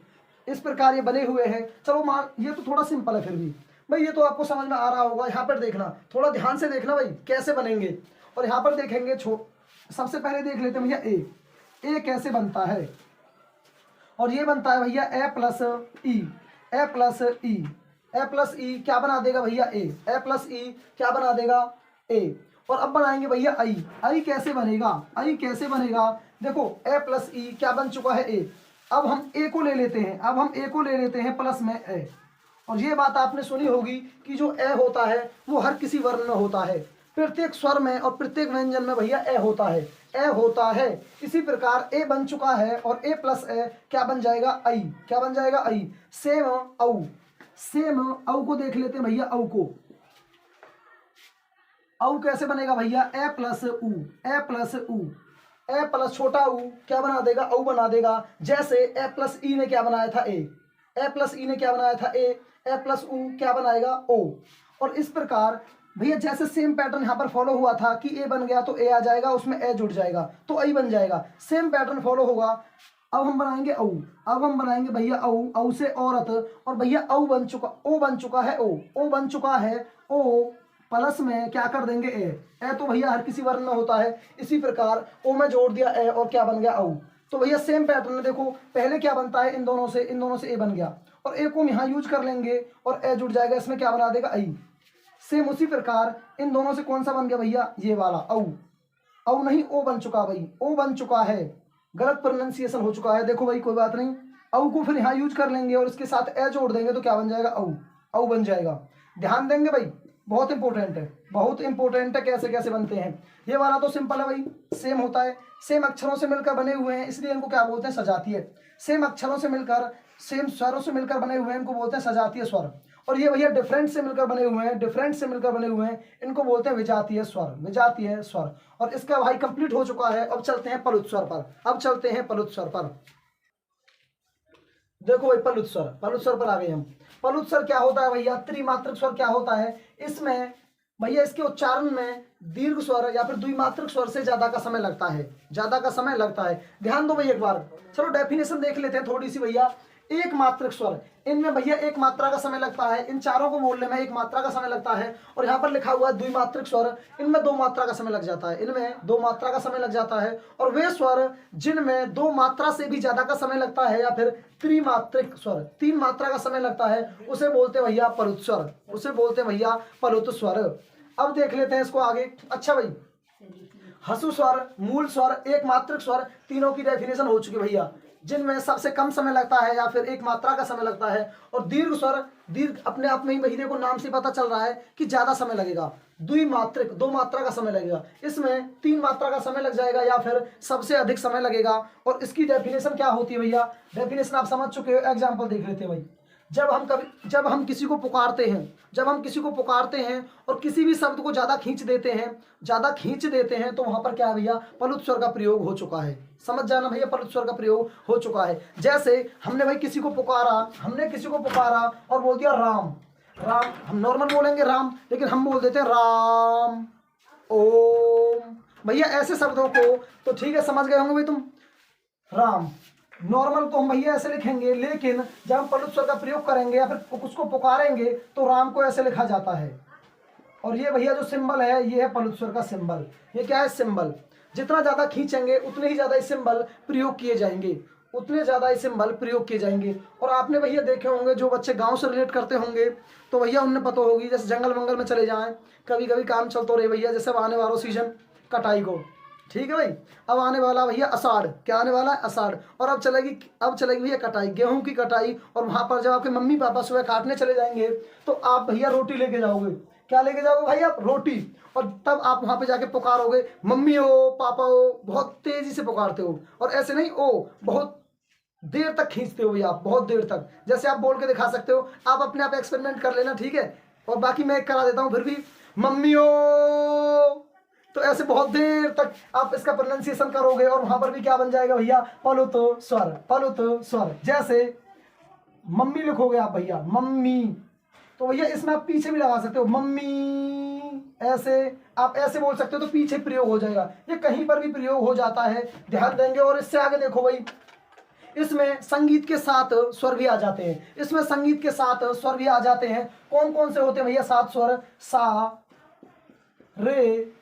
इस प्रकार ये बने हुए हैं। चलो मान, ये तो थोड़ा सिंपल है, फिर भी भाई ये तो आपको समझ में आ रहा होगा। यहाँ पर देखना, थोड़ा ध्यान से देखना भाई कैसे बनेंगे। और यहाँ पर देखेंगे सबसे पहले देख लेते हैं भैया ए कैसे बनता है। और ये बनता है भैया ए प्लस ई, ए प्लस ई, ए प्लस ई क्या बना देगा भैया ए प्लस ई क्या बना देगा ए। और अब बनाएंगे भैया आई कैसे बनेगा, आई कैसे बनेगा, देखो ए प्लस ई क्या बन चुका है ए। अब हम ए को ले लेते हैं, अब हम ए को ले लेते हैं प्लस में ए। और ये बात आपने सुनी होगी कि जो ए होता है वो हर किसी वर्ण में होता है, प्रत्येक स्वर में और प्रत्येक व्यंजन में भैया ए होता है, ए होता है। इसी प्रकार ए बन चुका है और ए प्लस ए क्या बन जाएगा आई, क्या बन जाएगा आई। सेम औ, सेम औ को देख लेते हैं भैया, औ को, औ कैसे बनेगा भैया ए प्लस ऊ, ए प्लस ऊ, ए प्लस छोटा ऊ क्या बना देगा औ बना देगा। जैसे ए प्लस ई ने क्या बनाया था ए प्लस ई ने क्या बनाया था ए प्लस ऊ क्या बनाएगा ओ। और इस प्रकार भैया जैसे सेम पैटर्न यहाँ पर फॉलो हुआ था कि ए बन गया तो ए आ जाएगा, उसमें ए जुड़ जाएगा तो आई बन जाएगा, सेम पैटर्न फॉलो होगा। अब हम बनाएंगे औ, अब हम बनाएंगे भैया औ से औरत। और भैया ओ बन चुका है ओ बन चुका है ओ, प्लस में क्या कर देंगे ए तो भैया हर किसी वर्ण में होता है। इसी प्रकार ओ में जोड़ दिया ए और क्या बन गया औ। तो भैया सेम पैटर्न है, देखो पहले क्या बनता है इन दोनों से ए बन गया और ए को हम यहाँ यूज कर लेंगे और ए जुड़ जाएगा, इसमें क्या बना देगा आई। सेम उसी प्रकार इन दोनों से कौन सा बन गया भैया ये वाला औ नहीं ओ बन चुका भाई, ओ बन चुका है, गलत प्रोनाउंसिएशन हो चुका है। देखो भाई कोई बात नहीं, औ को फिर यहाँ यूज कर लेंगे और इसके साथ ए जोड़ देंगे तो क्या बन जाएगा औ बन जाएगा। ध्यान देंगे भाई, बहुत इंपॉर्टेंट है, बहुत इंपॉर्टेंट है कैसे कैसे बनते हैं। ये वाला तो सिंपल है भाई, सेम होता है, सेम अक्षरों से मिलकर बने हुए हैं इसलिए इनको क्या बोलते हैं सजातीय। सेम अक्षरों से मिलकर सेम स्वरों से मिलकर बने हुए हैं इनको बोलते हैं सजातीय स्वर। और ये भैया डिफरेंट से मिलकर बने हुए हैं, डिफरेंट से मिलकर बने हुए हैं इनको बोलते हैं विजातीय स्वर, विजातीय स्वर। और इसका भाई कंप्लीट हो चुका है। अब चलते हैं पलुत स्वर पर, अब चलते हैं पलुत स्वर पर। देखो भाई पलुत स्वर पर आ गए हम। पलुत स्वर क्या होता है भैया, त्रिमात्रक स्वर क्या होता है, इसमें भैया इसके उच्चारण में दीर्घ स्वर या फिर द्विमात्रक स्वर से ज्यादा का समय लगता है, ज्यादा का समय लगता है। ध्यान दो भाई एक बार, चलो डेफिनेशन देख लेते हैं थोड़ी सी भैया। एक मात्रक स्वर, इनमें भैया एक मात्रा का समय लगता है, इन चारों को बोलने में एक मात्रा का समय लगता है। और यहाँ पर लिखा हुआ है द्विमात्रक स्वर, इनमें दो मात्रा का समय लग जाता है, इनमें दो मात्रा का समय लग जाता है। और वे स्वर जिनमें दो मात्रा से भी ज्यादा का समय लगता है या फिर त्रिमात्रक स्वर, तीन मात्रा का समय लगता है, उसे बोलते हैं भैया पलुत स्वर, उसे बोलते हैं भैया पलुत स्वर। अब देख लेते हैं इसको आगे। अच्छा भाई, हसु स्वर, मूल स्वर, एक मात्रक स्वर, तीनों की डेफिनेशन हो चुकी भैया, जिनमें सबसे कम समय लगता है या फिर एक मात्रा का समय लगता है। और दीर्घ स्वर, दीर्घ अपने आप में ही महीने को नाम से पता चल रहा है कि ज्यादा समय लगेगा। द्विमात्रक, दो मात्रा का समय लगेगा, इसमें तीन मात्रा का समय लग जाएगा या फिर सबसे अधिक समय लगेगा। और इसकी डेफिनेशन क्या होती है भैया, डेफिनेशन आप समझ चुके हो, एग्जाम्पल देख लेते हैं भाई। जब हम किसी को पुकारते हैं और किसी भी शब्द को ज्यादा खींच देते हैं तो वहां पर क्या है भैया पलुत स्वर का प्रयोग हो चुका है। समझ जाना भैया, पलुत स्वर का प्रयोग हो चुका है। जैसे हमने भाई किसी को पुकारा और बोल दिया राम, हम नॉर्मल बोलेंगे राम, लेकिन हम बोल देते हैं राम ओम। भैया ऐसे शब्दों को तो ठीक है समझ गए होंगे भाई तुम, राम नॉर्मल तो हम भैया ऐसे लिखेंगे, लेकिन जब हम पलुत स्वर का प्रयोग करेंगे या फिर उसको पुकारेंगे तो राम को ऐसे लिखा जाता है। और ये भैया जो सिंबल है ये है पलुत स्वर का सिंबल। ये क्या है सिंबल, जितना ज्यादा खींचेंगे उतने ही ज्यादा सिंबल प्रयोग किए जाएंगे, और आपने भैया देखे होंगे जो बच्चे गांव से रिलेट करते होंगे तो भैया उन्हें पता होगी, जैसे जंगल वंगल में चले जाएं, कभी कभी काम चलता रहे भैया, जैसे अब आने वाला सीजन कटाई को, ठीक है भाई, अब आने वाला भैया अषाढ़, क्या आने वाला है अषाढ़, और अब चलेगी भैया कटाई, गेहूं की कटाई। और वहां पर जब आपके मम्मी पापा सुबह काटने चले जाएंगे तो आप भैया रोटी लेके जाओगे, क्या लेके जाओगे भाई आप, रोटी। और तब आप वहां पे जाके पुकारोगे मम्मी हो पापा हो, बहुत तेजी से पुकारते हो, और ऐसे नहीं ओ, बहुत देर तक खींचते हो भैया आप, बहुत देर तक। जैसे आप बोल के दिखा सकते हो, आप अपने आप एक्सपेरिमेंट कर लेना, ठीक है। और बाकी मैं करा देता हूँ फिर भी, मम्मी हो तो ऐसे बहुत देर तक आप इसका प्रोनाउंसिएशन करोगे और वहां पर भी क्या बन जाएगा भैया, प्लुत स्वर, प्लुत स्वर। जैसे मम्मी लिखोगे आप भैया, मम्मी, तो भैया इसमें आप पीछे भी लगा सकते हो, मम्मी, ऐसे आप ऐसे बोल सकते हो, तो पीछे प्रयोग हो जाएगा। ये कहीं पर भी प्रयोग हो जाता है, ध्यान देंगे। और इससे आगे देखो भाई, इसमें संगीत के साथ स्वर भी आ जाते हैं, इसमें संगीत के साथ स्वर भी आ जाते हैं। कौन कौन से होते हैं भैया 7 स्वर? सा, रे,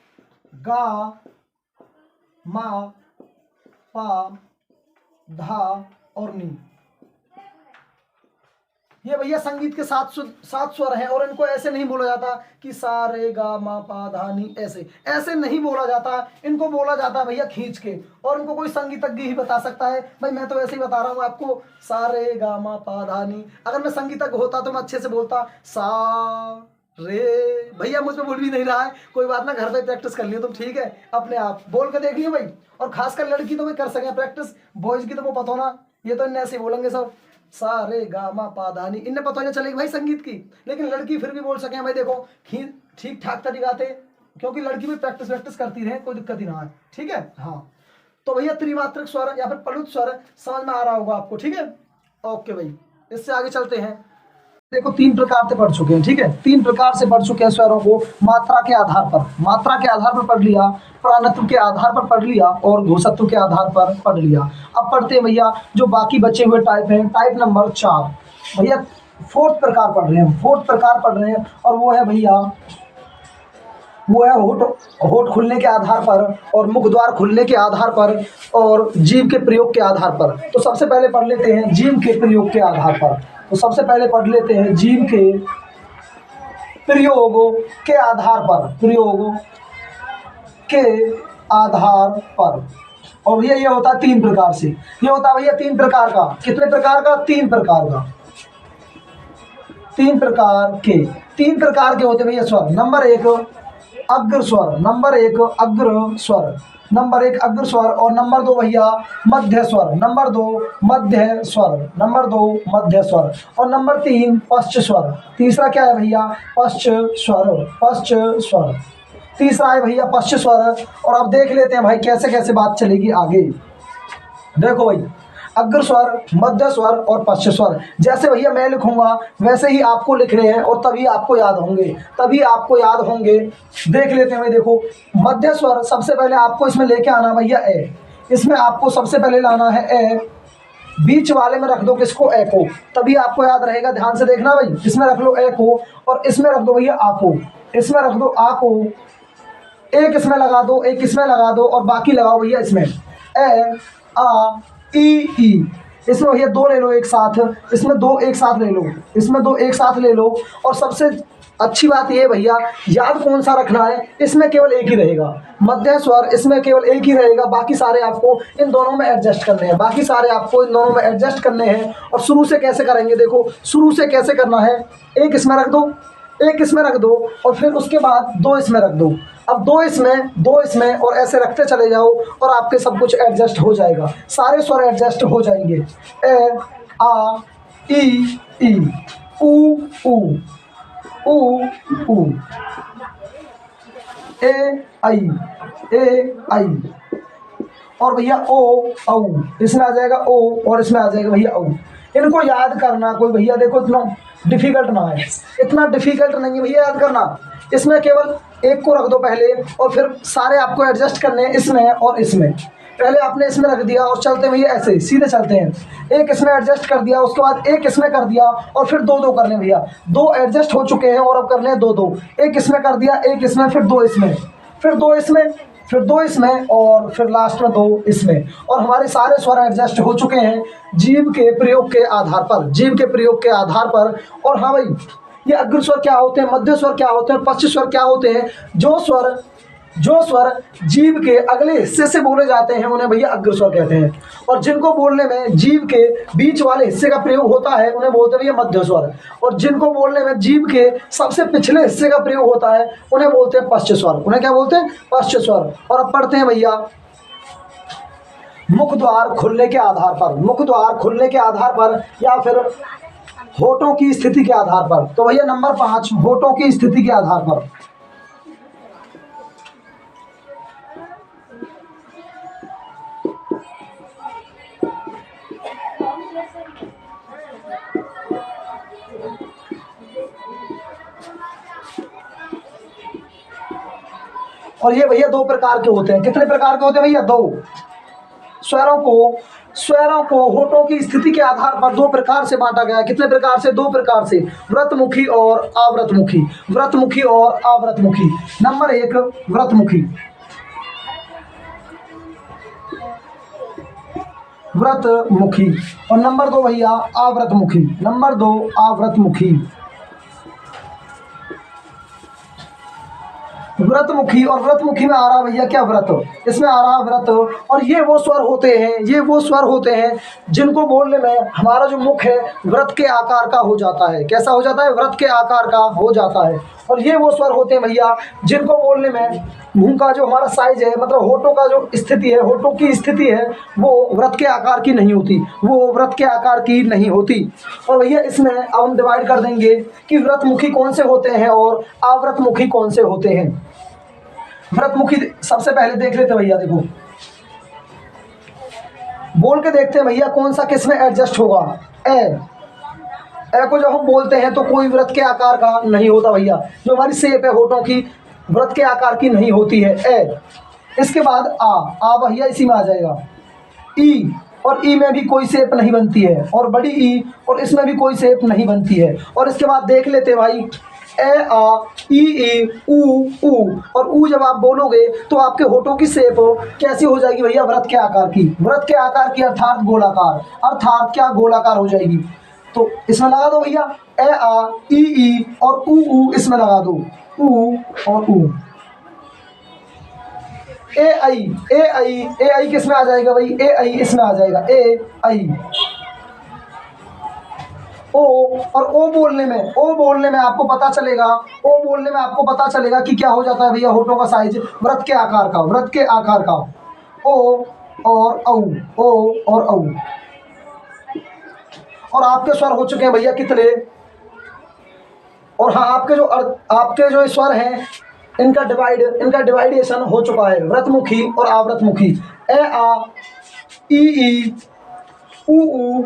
गा, मा, पा, धा और नी। ये भैया संगीत के 7 स्वर हैं, और इनको ऐसे नहीं बोला जाता कि सा रे गा मा पा धा नी, ऐसे नहीं बोला जाता। इनको बोला जाता है भैया खींच के, और इनको कोई संगीतज्ञ ही बता सकता है। भाई मैं तो ऐसे ही बता रहा हूँ आपको, सा रे गा मा पा धा नी। अगर मैं संगीतज्ञ होता तो मैं अच्छे से बोलता, सा रे। भैया मुझ पे बोल भी नहीं रहा है, कोई बात ना, घर पे प्रैक्टिस कर लियो तुम, ठीक है, अपने आप बोल के देख लियो भाई। और खासकर लड़की तो भाई कर सके प्रैक्टिस, बॉयज की तो वो पता हो ना, ये तो इन्हें ऐसे बोलेंगे सब, सा रे गा मा पा धा नी, इन्हें पता नहीं चलेगी भाई संगीत की। लेकिन लड़की फिर भी बोल सके भाई, देखो ठीक ठाक तरीका थे, क्योंकि लड़की भी प्रैक्टिस करती रहे, कोई दिक्कत ही ना है, ठीक है। हाँ, तो भैया त्रिमात्रक स्वर या फिर प्लुत स्वर समझ में आ रहा होगा आपको, ठीक है। ओके भाई, इससे आगे चलते हैं। देखो 3 प्रकार से पढ़ चुके हैं, ठीक है, 3 प्रकार से पढ़ चुके हैं स्वरों को। मात्रा के आधार पर, मात्रा के आधार पर पढ़ लिया, प्राणत्व के आधार पर पढ़ लिया, और घोषत्व के आधार पर पढ़ लिया। अब पढ़ते हैं भैया जो बाकी बचे हुए टाइप हैं। टाइप नंबर 4 भैया 4th प्रकार पढ़ रहे हैं, 4th प्रकार पढ़ रहे हैं, और वो है भैया, वो है होठ खुलने के आधार पर, और मुख द्वार खुलने के आधार पर, और जीभ के प्रयोग के आधार पर। तो सबसे पहले पढ़ लेते हैं जीभ के प्रयोग के आधार पर। तो सबसे पहले पढ़ लेते हैं जीभ के प्रयोग के आधार पर, प्रयोग के आधार पर। और भैया ये होता है 3 प्रकार से, ये होता है भैया 3 प्रकार का। कितने प्रकार का? 3 प्रकार का, 3 प्रकार के, 3 प्रकार के होते हैं भैया स्वर। नंबर 1 अग्र स्वर, नंबर 1 अग्र स्वर, नंबर 1 अग्र स्वर, और नंबर 2 भैया मध्य स्वर, नंबर 2 मध्य स्वर, नंबर 2 मध्य स्वर, और नंबर 3 पश्च स्वर। तीसरा क्या है भैया? पश्च स्वर, पश्च स्वर, तीसरा है भैया पश्च स्वर। और अब देख लेते हैं भाई कैसे कैसे बात चलेगी आगे। देखो भाई, अग्र स्वर, मध्य स्वर और पश्च स्वर, जैसे भैया मैं लिखूंगा वैसे ही आपको लिख रहे हैं, और तभी आपको याद होंगे, तभी आपको याद होंगे। देख लेते हैं भाई। देखो मध्य स्वर, सबसे पहले आपको इसमें लेके आना भैया ए, इसमें आपको सबसे पहले लाना है ए, बीच वाले में रख दो किसको? ए को, तभी आपको याद रहेगा। ध्यान से देखना भाई, इसमें रख लो ए को, और इसमें रख दो भैया आ को, इसमें रख दो आ को, एक इसमें लगा दो, एक इसमें लगा दो, और बाकी लगाओ भैया इसमें ए आ ई। इसमें भैया 2 ले लो एक साथ, इसमें 2 एक साथ ले लो, इसमें 2 एक साथ ले लो। और सबसे अच्छी बात ये भैया, याद कौन सा रखना है? इसमें केवल एक ही रहेगा मध्य स्वर, इसमें केवल एक ही रहेगा, बाकी सारे आपको इन दोनों में एडजस्ट करने हैं, बाकी सारे आपको इन दोनों में एडजस्ट करने हैं। और शुरू से कैसे करेंगे? देखो शुरू से कैसे करना है, एक इसमें रख दो, एक इसमें रख दो, और फिर उसके बाद 2 इसमें रख दो। अब 2 इसमें, 2 इसमें, और ऐसे रखते चले जाओ, और आपके सब कुछ एडजस्ट हो जाएगा, सारे स्वर एडजस्ट हो जाएंगे। ए आ ई ऊ ऊ ए आई और भैया ओ औ, इसमें आ जाएगा ओ, और इसमें आ जाएगा भैया औ। इनको याद करना कोई भैया देखो इतना डिफिकल्ट ना है, इतना डिफिकल्ट नहीं है भैया याद करना। इसमें केवल एक को रख दो पहले, और फिर सारे आपको एडजस्ट करने हैं इसमें और इसमें। पहले आपने इसमें रख दिया और चलते भैया ऐसे सीधे चलते हैं, एक इसमें एडजस्ट कर दिया, उसके बाद एक इसमें कर दिया, और फिर 2 करने भैया, 2 एडजस्ट हो चुके हैं और अब करने हैं 2, एक इसमें कर दिया, एक इसमें, फिर 2 इसमें, फिर 2 इसमें, फिर 2 इसमें, और फिर लास्ट में 2 इसमें। और हमारे सारे स्वर एडजस्ट हो चुके हैं जीभ के प्रयोग के आधार पर, जीभ के प्रयोग के आधार पर। और हाँ भाई, ये अग्र स्वर क्या होते हैं, मध्य स्वर क्या होते हैं, पश्च स्वर क्या होते हैं? जो स्वर जीभ के अगले हिस्से से बोले जाते हैं उन्हें भैया अग्र स्वर कहते हैं, और जिनको बोलने में जीभ के बीच वाले हिस्से का प्रयोग होता है उन्हें बोलते हैं भैया मध्य स्वर, और जिनको बोलने में जीभ के सबसे पिछले हिस्से का प्रयोग होता है उन्हें बोलते हैं पश्च स्वर। उन्हें क्या बोलते हैं? पश्च स्वर। और अब पढ़ते हैं भैया मुख द्वार खुलने के आधार पर, मुख द्वार खुलने के आधार पर या फिर होठों की स्थिति के आधार पर। तो भैया नंबर 5 होठों की स्थिति के आधार पर। और ये भैया दो प्रकार के होते हैं। कितने प्रकार के होते हैं भैया? दो। स्वरों को होठों की स्थिति के आधार पर दो प्रकार से बांटा गया है। कितने प्रकार से? दो प्रकार से, व्रतमुखी और आवृतमुखी। व्रतमुखी और आवृतमुखी। नंबर एक व्रतमुखी, व्रतमुखी, और नंबर दो भैया आवृतमुखी। नंबर दो आवृतमुखी। व्रतमुखी और व्रतमुखी में आ रहा भैया क्या? व्रत। इसमें आ रहा व्रत। और ये वो स्वर होते हैं, ये वो स्वर होते हैं जिनको बोलने में हमारा जो मुख है व्रत के आकार का हो जाता है। कैसा हो जाता है? व्रत के आकार का हो जाता है। और ये वो स्वर होते हैं भैया जिनको बोलने में मुंह का जो हमारा साइज है, मतलब होठों का जो स्थिति है, होठों की स्थिति है, वो व्रत के आकार की नहीं होती, वो व्रत के आकार की नहीं होती। और भैया इसमें अब हम डिवाइड कर देंगे कि व्रतमुखी कौन से होते हैं और आवृतमुखी कौन से होते हैं। व्रतमुखी सबसे पहले देख लेते हैं भैया, देखो बोल के देखते हैं भैया कौन सा किसमें एडजस्ट होगा। ए को जब हम बोलते हैं तो कोई व्रत के आकार का नहीं होता भैया, जो हमारी शेप है होठों की व्रत के आकार की नहीं होती है। ए। इसके बाद आ भैया इसी में आ जाएगा। ई, और ई में भी कोई शेप नहीं बनती है, और बड़ी ई, और इसमें भी कोई शेप नहीं बनती है। और इसके बाद देख लेते भाई ए आ ई ऊ। और ऊ जब आप बोलोगे तो आपके होठों की शेप कैसी हो जाएगी भैया? व्रत के आकार की। व्रत के आकार की अर्थात गोलाकार, अर्थात क्या? गोलाकार हो जाएगी। तो इसमें लगा दो भैया ए आ ई और ऊ इसमें लगा दो, ऊ और ऊ। ए आई किसमें आ जाएगा भाई? ए आई इसमें आ जाएगा, ए आई। ओ, और ओ बोलने में आपको पता चलेगा कि क्या हो जाता है भैया? होठों का साइज व्रत के आकार का, ओ और औ। और आपके स्वर हो चुके हैं भैया कितने? और हाँ, आपके जो स्वर हैं इनका डिवाइडेशन हो चुका है, व्रतमुखी और आवृतमुखी। ए आ ई ऊ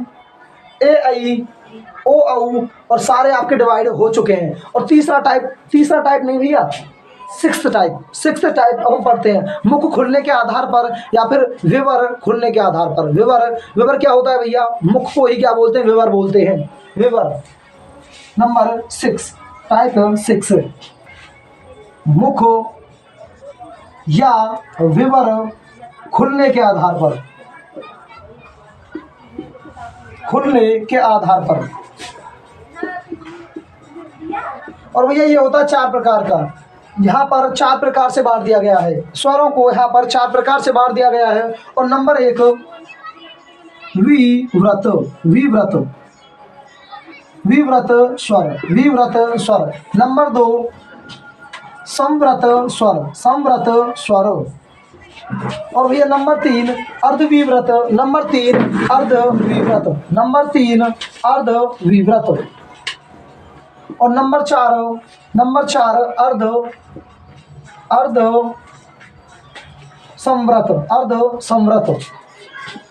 ए आई ओ औ, और सारे आपके डिवाइड हो चुके हैं। और तीसरा टाइप नहीं भैया, सिक्स्थ टाइप अब हम पढ़ते हैं, मुख खुलने के आधार पर या फिर विवर खुलने के आधार पर। विवर क्या होता है भैया? मुख को ही क्या बोलते हैं? विवर बोलते हैं, विवर। नंबर 6, टाइप 6, मुख या विवर खुलने के आधार पर। और भैया ये होता है 4 प्रकार का। यहाँ पर 4 प्रकार से बांट दिया गया है, स्वरों को यहाँ पर 4 प्रकार से बांट दिया गया है। और नंबर 1 विव्रत स्वर। नंबर 2 संव्रत स्वर। और भैया नंबर 3 अर्धविव्रत। नंबर 3 अर्धविव्रत। और नंबर 4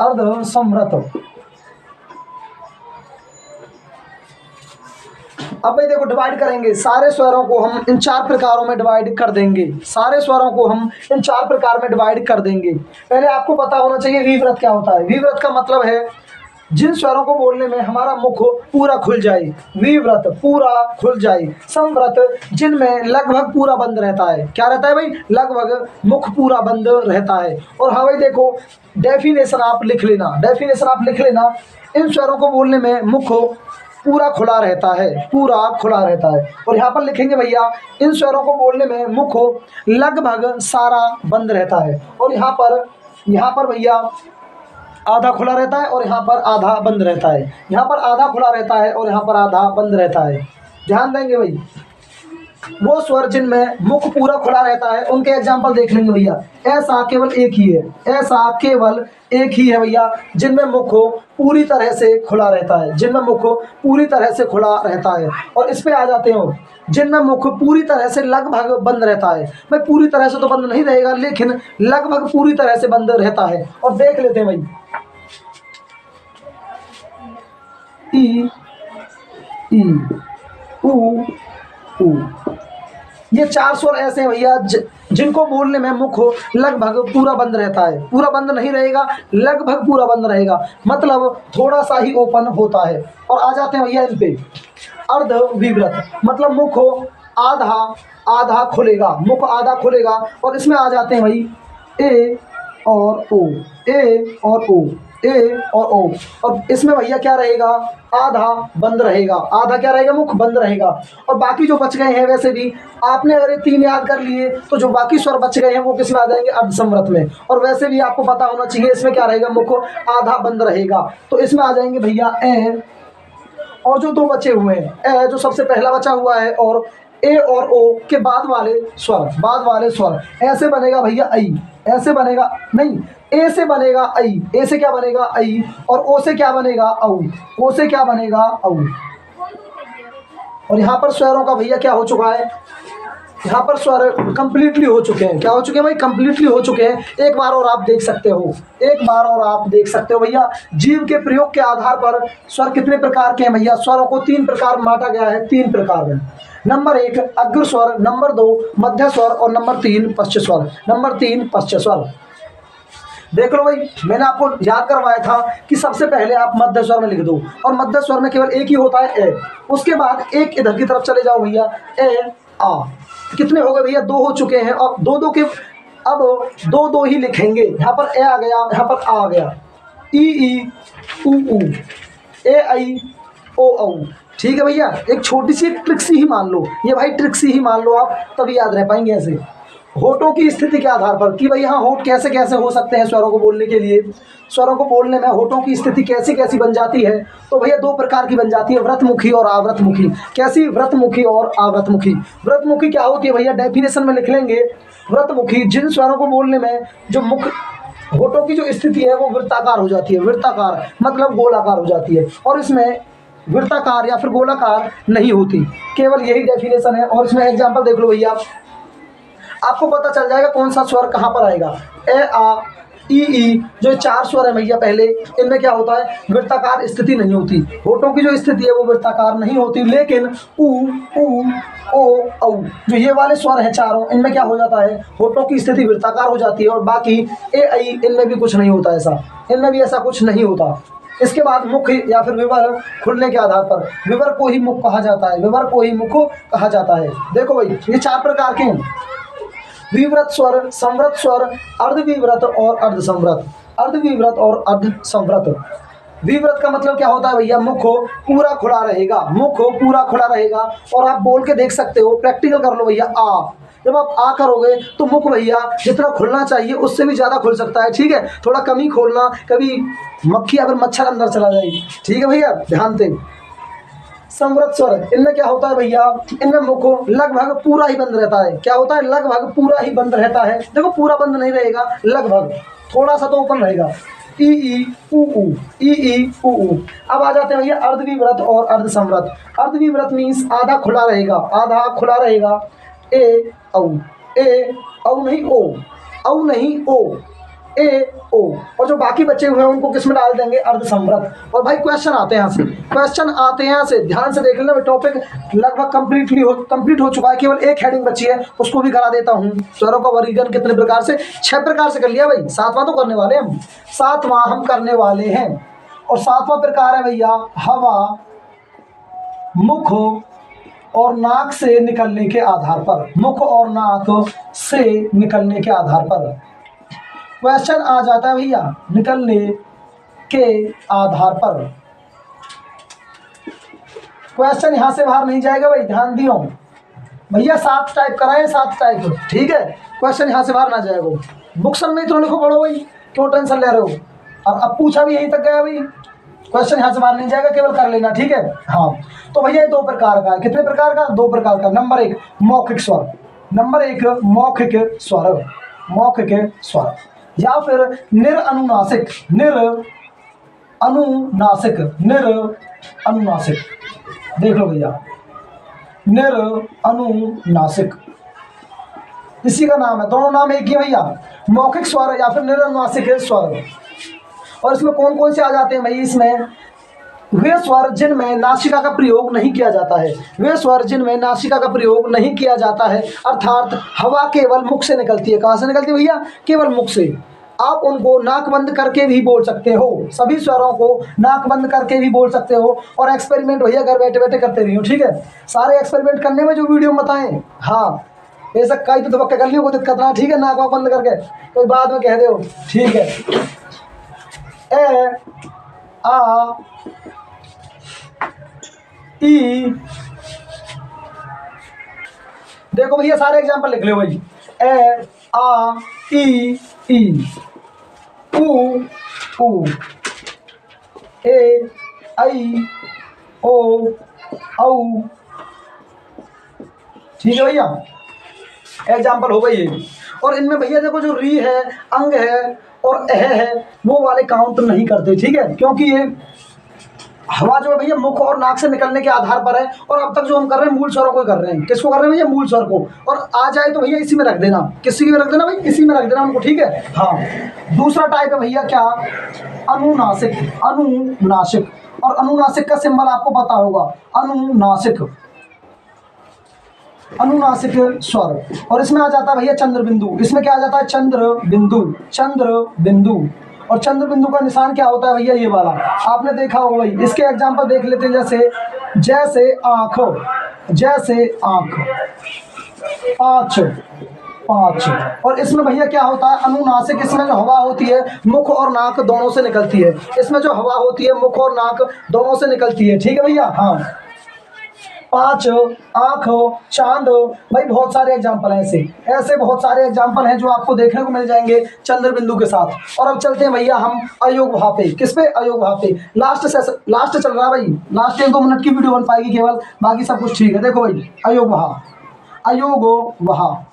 अर्ध संव्रत। अब भाई देखो डिवाइड करेंगे, सारे स्वरों को हम इन 4 प्रकारों में डिवाइड कर देंगे। पहले आपको पता होना चाहिए विव्रत क्या होता है। विव्रत का मतलब है जिन स्वरों को बोलने में हमारा मुख पूरा खुल जाए, विव्रत पूरा खुल जाए। संव्रत जिनमें लगभग पूरा बंद रहता है। क्या रहता है भाई? लगभग मुख पूरा बंद रहता है। और हाँ भाई देखो डेफिनेशन आप लिख लेना। इन स्वरों को बोलने में मुख पूरा खुला रहता है। और यहाँ पर लिखेंगे भैया इन स्वरों को बोलने में मुख लगभग सारा बंद रहता है। और यहाँ पर भैया आधा खुला रहता है और यहाँ पर आधा बंद रहता है। यहाँ पर आधा खुला रहता है और यहाँ पर आधा बंद रहता है। ध्यान देंगे भाई, वो स्वर जिनमें मुख पूरा खुला रहता है उनके एग्जाम्पल देख लेंगे भैया। ऐसा केवल एक ही है भैया जिनमें मुख पूरी तरह से खुला रहता है। और इस पे आ जाते हो जिनमें मुख पूरी तरह से लगभग बंद रहता है। भाई पूरी तरह से तो बंद नहीं रहेगा, लेकिन लगभग पूरी तरह से बंद रहता है। और देख लेते हैं भाई ई ऊ। ये 4 स्वर ऐसे हैं भैया जिनको बोलने में मुख लगभग पूरा बंद रहता है, पूरा बंद नहीं रहेगा, लगभग पूरा बंद रहेगा, मतलब थोड़ा सा ही ओपन होता है। और आ जाते हैं भैया इन पे अर्ध विवृत, मतलब मुख आधा आधा खुलेगा, मुख आधा खुलेगा। और इसमें आ जाते हैं भाई ए और ओ, ए और ओ, ए और ओ। और इसमें भैया क्या रहेगा, आधा बंद रहेगा, आधा क्या रहेगा, मुख बंद रहेगा। और बाकी जो बच गए हैं, वैसे भी आपने अगर ये 3 याद कर लिए तो जो बाकी स्वर बच गए हैं वो किस में आ जाएंगे, अर्धसंवृत में। और वैसे भी आपको पता होना चाहिए इसमें क्या रहेगा, मुख आधा बंद रहेगा, तो इसमें आ जाएंगे भैया ए। और जो 2 बचे हुए हैं, ए जो सबसे पहला बचा हुआ है, और ए और ओ के बाद वाले स्वर, बाद वाले स्वर ऐसे बनेगा भैया आई, ऐसे बनेगा नहीं, ए से बनेगा आई, ए से क्या बनेगा आई, और ओ से क्या बनेगा औ, ओ से क्या बनेगा औ। और यहाँ पर स्वरों का भैया क्या हो चुका है, यहाँ पर स्वर कंप्लीटली हो चुके हैं। क्या हो चुके हैं भाई, कंप्लीटली हो चुके हैं। एक बार और आप देख सकते हो, एक बार और आप देख सकते हो भैया, जीव के प्रयोग के आधार पर स्वर कितने प्रकार के हैं भैया, स्वरों को 3 प्रकार में बांटा गया है, 3 प्रकार में। नंबर 1 अग्र स्वर, नंबर 2 मध्य स्वर, और नंबर 3 पश्च स्वर, नंबर 3 पश्च स्वर। देख लो भाई, मैंने आपको याद करवाया था कि सबसे पहले आप मध्य स्वर में लिख दो, और मध्य स्वर में केवल एक ही होता है ए। उसके बाद एक इधर की तरफ चले जाओ भैया, ए आ। कितने हो गए भैया, 2 हो चुके हैं। और 2 के अब 2 ही लिखेंगे। यहाँ पर ए आ गया, यहाँ पर आ गया, ई ऊ ऊ, ए आई ओ औ। ठीक है भैया, एक छोटी सी ट्रिक सी ही मान लो, ये भाई ट्रिक सी ही मान लो आप, तभी याद रह पाएंगे ऐसे। होठों की स्थिति के आधार पर कि भाई हाँ होठ कैसे कैसे हो सकते हैं स्वरों को बोलने के लिए, स्वरों को बोलने में होठों की स्थिति कैसी कैसी बन जाती है। तो भैया 2 प्रकार की बन जाती है, व्रतमुखी और आवृतमुखी। कैसी, व्रतमुखी और आवृतमुखी। व्रतमुखी क्या होती है भैया, डेफिनेशन में लिख लेंगे, व्रतमुखी जिन स्वरों को बोलने में जो मुख होठों की जो स्थिति है वो वृत्ताकार हो जाती है, वृत्ताकार मतलब गोलाकार हो जाती है, और इसमें वृत्ताकार या फिर गोलाकार नहीं होती, केवल यही डेफिनेशन है। और इसमें एग्जाम्पल देख लो भैया, आपको पता चल जाएगा कौन सा स्वर कहाँ पर आएगा। ए आ ई जो 4 स्वर है भैया पहले, इनमें क्या होता है, वृत्ताकार स्थिति नहीं होती, होठों की जो स्थिति है वो वृत्ताकार नहीं होती। लेकिन ऊ ऊ ओ औ जो ये वाले स्वर हैं चारों, इनमें क्या हो जाता है, होठों की स्थिति वृत्ताकार हो जाती है। और बाकी ए आई इनमें भी कुछ नहीं होता ऐसा, इनमें भी ऐसा कुछ नहीं होता। इसके बाद मुख या फिर विवर खुलने के आधार पर विवर को ही मुख कहा जाता है, विवर को ही मुख कहा जाता है। देखो भाई, ये 4 प्रकार के हैं, विवृत स्वर, संवृत स्वर, अर्धविवृत और अर्धसंवृत, अर्धविवृत और अर्धसंवृत। विवृत का मतलब क्या होता है भैया, मुख पूरा खुला रहेगा, मुख पूरा खुला रहेगा। और आप बोल के देख सकते हो, प्रैक्टिकल कर लो भैया। आ, जब आप आ करोगे तो मुख भैया जितना खुलना चाहिए उससे भी ज़्यादा खुल सकता है, ठीक है, थोड़ा कम ही खोलना, कभी मक्खी या फिर मच्छर अंदर चला जाएगी, ठीक है भैया, ध्यान दें। संवृत स्वर, इनमें क्या होता है भैया, इनमें मुख लगभग पूरा ही बंद रहता है। क्या होता है, लगभग पूरा ही बंद रहता है। देखो पूरा बंद नहीं रहेगा, लगभग थोड़ा सा तो ओपन रहेगा। ई ऊ ऊ, ई ऊ ऊ। अब आ जाते हैं भैया अर्धविवृत और अर्धसंवृत। अर्धविवृत मीन्स आधा खुला रहेगा, आधा खुला रहेगा। ए औ, ए औ नहीं ओ, औ नहीं ओ, ए ओ। और जो बाकी बचे हुए हैं उनको किस में डाल देंगे, अर्धसंवृत। और भाई क्वेश्चन आते हैं यहाँ से, क्वेश्चन आते हैं यहाँ से, ध्यान से देख लेना। टॉपिक लगभग कंप्लीट हो चुका है, केवल एक हेडिंग बची है, उसको भी करा देता हूँ। स्वरों का वर्गीकरण कितने प्रकार से, 6 प्रकार से कर लिया भाई, 7वां तो करने वाले हम, 7वां हम करने वाले हैं। और 7वां प्रकार है भैया हवा मुख और नाक से निकलने के आधार पर, मुख और नाक से निकलने के आधार पर। क्वेश्चन आ जाता है भैया निकलने के आधार पर। क्वेश्चन यहां से बाहर नहीं जाएगा भाई, ध्यान दियो भैया, 7 टाइप कराएं, 7 टाइप, ठीक है। क्वेश्चन यहां से बाहर ना जाएगा, बुक्सन में इतना लिखो पढ़ो भाई, क्यों टेंशन ले रहे हो। और अब पूछा भी यहीं तक गया भाई, क्वेश्चन यहां से बाहर नहीं जाएगा, केवल कर लेना, ठीक है। हाँ, तो भैया ये 2 प्रकार का है, कितने प्रकार का, 2 प्रकार का। नंबर 1 मौखिक स्वर, नंबर 1 मौखिक स्वर, मौखिक स्वर, या फिर निरअनुनासिक, निरअनुनासिक, निरअनुनासिक। देख लो भैया, निरअनुनासिक इसी का नाम है, दोनों नाम एक ही भैया, मौखिक स्वर या फिर निरअनुनासिक स्वर। और इसमें कौन कौन से आ जाते हैं भाई, इसमें वे स्वर जिनमें नासिका का प्रयोग नहीं किया जाता है, वे स्वर जिनमें नासिका का प्रयोग नहीं किया जाता है, अर्थात हवा केवल मुख से निकलती है। कहाँ से निकलती है भैया? केवल मुख से। आप उनको नाक बंद करके भी बोल सकते हो, सभी स्वरों को नाक बंद करके भी बोल सकते हो। और एक्सपेरिमेंट भैया घर बैठे बैठे करते रहिए, ठीक है। सारे एक्सपेरिमेंट करने में जो वीडियो में बताएं, हाँ ऐसा कई तो धबक्का कर लियो, कोई दिक्कत ना, ठीक है। नाक वाक बंद करके कोई बाद में कह दो, ठीक है। ए आ ई, देखो भैया सारे एग्जांपल लिख लो भाई। ए आ ई उ ऊ, ए आई ओ औ, ठीक है भैया, एग्जाम्पल हो गई ये। और इनमें भैया देखो जो री है, अंग है और एह है, वो वाले काउंट नहीं करते, ठीक है, क्योंकि ये हवा जो है भैया मुख और नाक से निकलने के आधार पर है। और अब तक जो हम कर रहे हैं मूल स्वरों को कर रहे हैं। किसको कर रहे हैं भैया? मूल स्वर को। और आ जाए तो भैया इसी में रख देना, किसी में रख देना भाई, इसी में रख देना उनको, ठीक है। हाँ, दूसरा टाइप है भैया क्या? अनुनासिक। अनुनासिक, और अनुनासिक का सिंबल आपको पता होगा, अनुनासिक, अनुनासिक स्वर। और इसमें आ जाता है भैया चंद्र बिंदु। इसमें क्या आ जाता है? चंद्र बिंदु, चंद्र बिंदु। और चंद्र बिंदु का निशान क्या होता है भैया? ये वाला आपने देखा होगा भाई। इसके एग्जांपल देख लेते हैं, जैसे आँख, जैसे आँख, पाँच, पाँच। और इसमें भैया क्या होता है? अनुनासिक। इसमें जो हवा होती है मुख और नाक दोनों से निकलती है। इसमें जो हवा होती है मुख और नाक दोनों से निकलती है, ठीक है भैया। हाँ, पाँच, आँख, चांद, भाई बहुत सारे एग्जाम्पल हैं ऐसे बहुत सारे एग्जाम्पल हैं जो आपको देखने को मिल जाएंगे चंद्र बिंदु के साथ। और अब चलते हैं भैया हम अयोग भाव पे। किस पे? अयोग भाव पे। लास्ट चल रहा है भाई, लास्ट 1-2 मिनट की वीडियो बन पाएगी केवल, बाकी सब कुछ ठीक है। देखो भाई, अयोग भाव, अयोग भाव।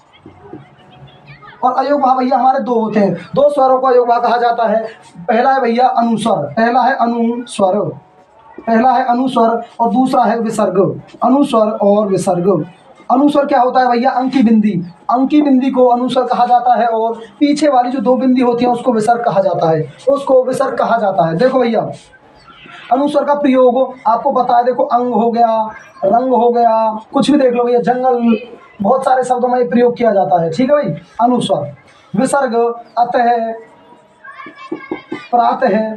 और अयोग भाव भैया हमारे दो होते हैं, दो स्वरों को अयोग भाव कहा जाता है। पहला है भैया अनुस्वर, पहला है अनुस्वर, पहला है अनुस्वर और दूसरा है विसर्ग। अनुस्वर और विसर्ग। अनुस्वर क्या होता है भैया? अंकी बिंदी, अंकी बिंदी को अनुस्वर कहा जाता है। और पीछे वाली जो 2 बिंदी होती हैं उसको विसर्ग कहा जाता है, उसको विसर्ग कहा जाता है। देखो भैया अनुस्वर का प्रयोग आपको पता है, देखो अंग हो गया, रंग हो गया, कुछ भी देख लो भैया, जंगल, बहुत सारे शब्दों में प्रयोग किया जाता है, ठीक है भाई। अनुस्वर। विसर्ग अतः, प्रातः,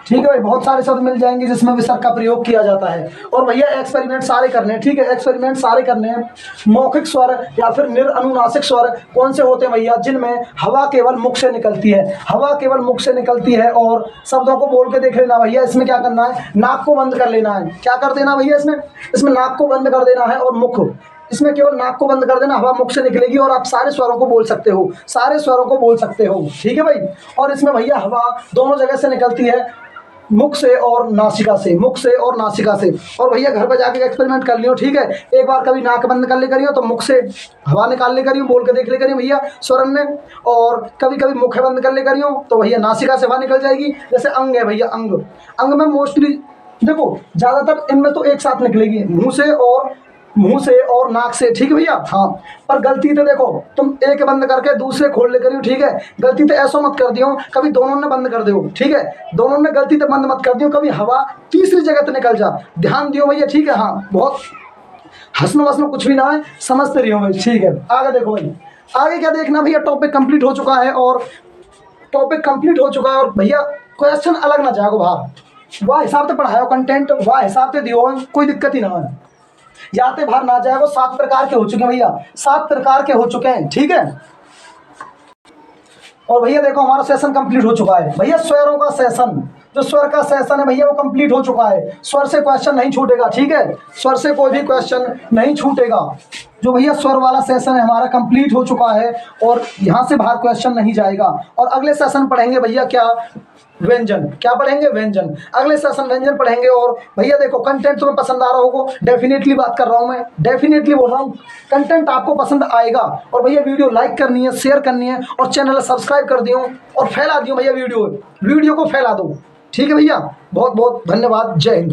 ठीक है भाई, बहुत सारे शब्द मिल जाएंगे जिसमें विसर्ग का प्रयोग किया जाता है। और भैया एक्सपेरिमेंट सारे करने हैं, ठीक है, एक्सपेरिमेंट सारे करने हैं। मौखिक स्वर या फिर निरअनुनासिक स्वर कौन से होते हैं भैया? जिनमें हवा केवल मुख से निकलती है, हवा केवल मुख से निकलती है। और शब्दों को बोल के देख लेना भैया। इसमें क्या करना है? नाक को बंद कर लेना है। क्या कर देना भैया? इसमें नाक को बंद कर देना है और मुख, इसमें केवल नाक को बंद कर देना, हवा मुख से निकलेगी और आप सारे स्वरों को बोल सकते हो, सारे स्वरों को बोल सकते हो, ठीक है भाई। और इसमें भैया हवा दोनों जगह से निकलती है, मुख से और नासिका से, मुख से और नासिका से। और भैया घर पर जाके एक्सपेरिमेंट कर लियो, ठीक है। एक बार कभी नाक बंद कर ले करियो तो मुख से हवा निकाल ले करियो, बोल के देख ले करियो भैया स्वरन में। और कभी कभी मुख बंद कर ले करियो तो भैया नासिका से हवा निकल जाएगी। जैसे अंग है भैया, अंग, अंग में मोस्टली देखो ज़्यादातर इनमें तो एक साथ निकलेगी, मुंह से और नाक से, ठीक है भैया। हाँ, पर गलती तो देखो तुम एक बंद करके दूसरे खोल ले करियो, ठीक है। गलती तो ऐसा मत कर दियो कभी दोनों ने बंद कर दियो, ठीक है। दोनों ने गलती तो बंद मत कर दियो, कभी हवा तीसरी जगह तो निकल जा, ध्यान दियो भैया, ठीक है। हाँ, बहुत हंसनो वसनो कुछ भी ना है, समझते रहियो भाई, ठीक है। आगे देखो भाई, आगे क्या देखना भैया? टॉपिक कंप्लीट हो चुका है, और टॉपिक कंप्लीट हो चुका है और भैया क्वेश्चन अलग ना जाओ बाहर, वाह हिसाब से पढ़ाओ कंटेंट, वाह हिसाब से दियो, कोई दिक्कत ही ना है, जाते बाहर ना जाएगा। 7 प्रकार के हो चुके हैं भैया, 7 प्रकार के हो चुके हैं, ठीक है। और भैया देखो हमारा सेशन कंप्लीट हो चुका है भैया, स्वरों का सेशन, जो स्वर का सेशन है भैया वो कंप्लीट हो चुका है। स्वर से क्वेश्चन नहीं छूटेगा, ठीक है, स्वर से कोई भी क्वेश्चन नहीं छूटेगा। जो भैया स्वर वाला सेशन है हमारा कंप्लीट हो चुका है और यहाँ से बाहर क्वेश्चन नहीं जाएगा। और अगले सेशन पढ़ेंगे भैया क्या? व्यंजन। क्या पढ़ेंगे? व्यंजन। अगले सेशन व्यंजन पढ़ेंगे। और भैया देखो कंटेंट तुम्हें पसंद आ रहा होगा, डेफिनेटली बात कर रहा हूँ मैं, डेफिनेटली बोल रहा हूँ, कंटेंट आपको पसंद आएगा। और भैया वीडियो लाइक करनी है, शेयर करनी है और चैनल सब्सक्राइब कर दियो और फैला दियो भैया, वीडियो को फैला दो, ठीक है भैया। बहुत बहुत धन्यवाद, जय हिंद।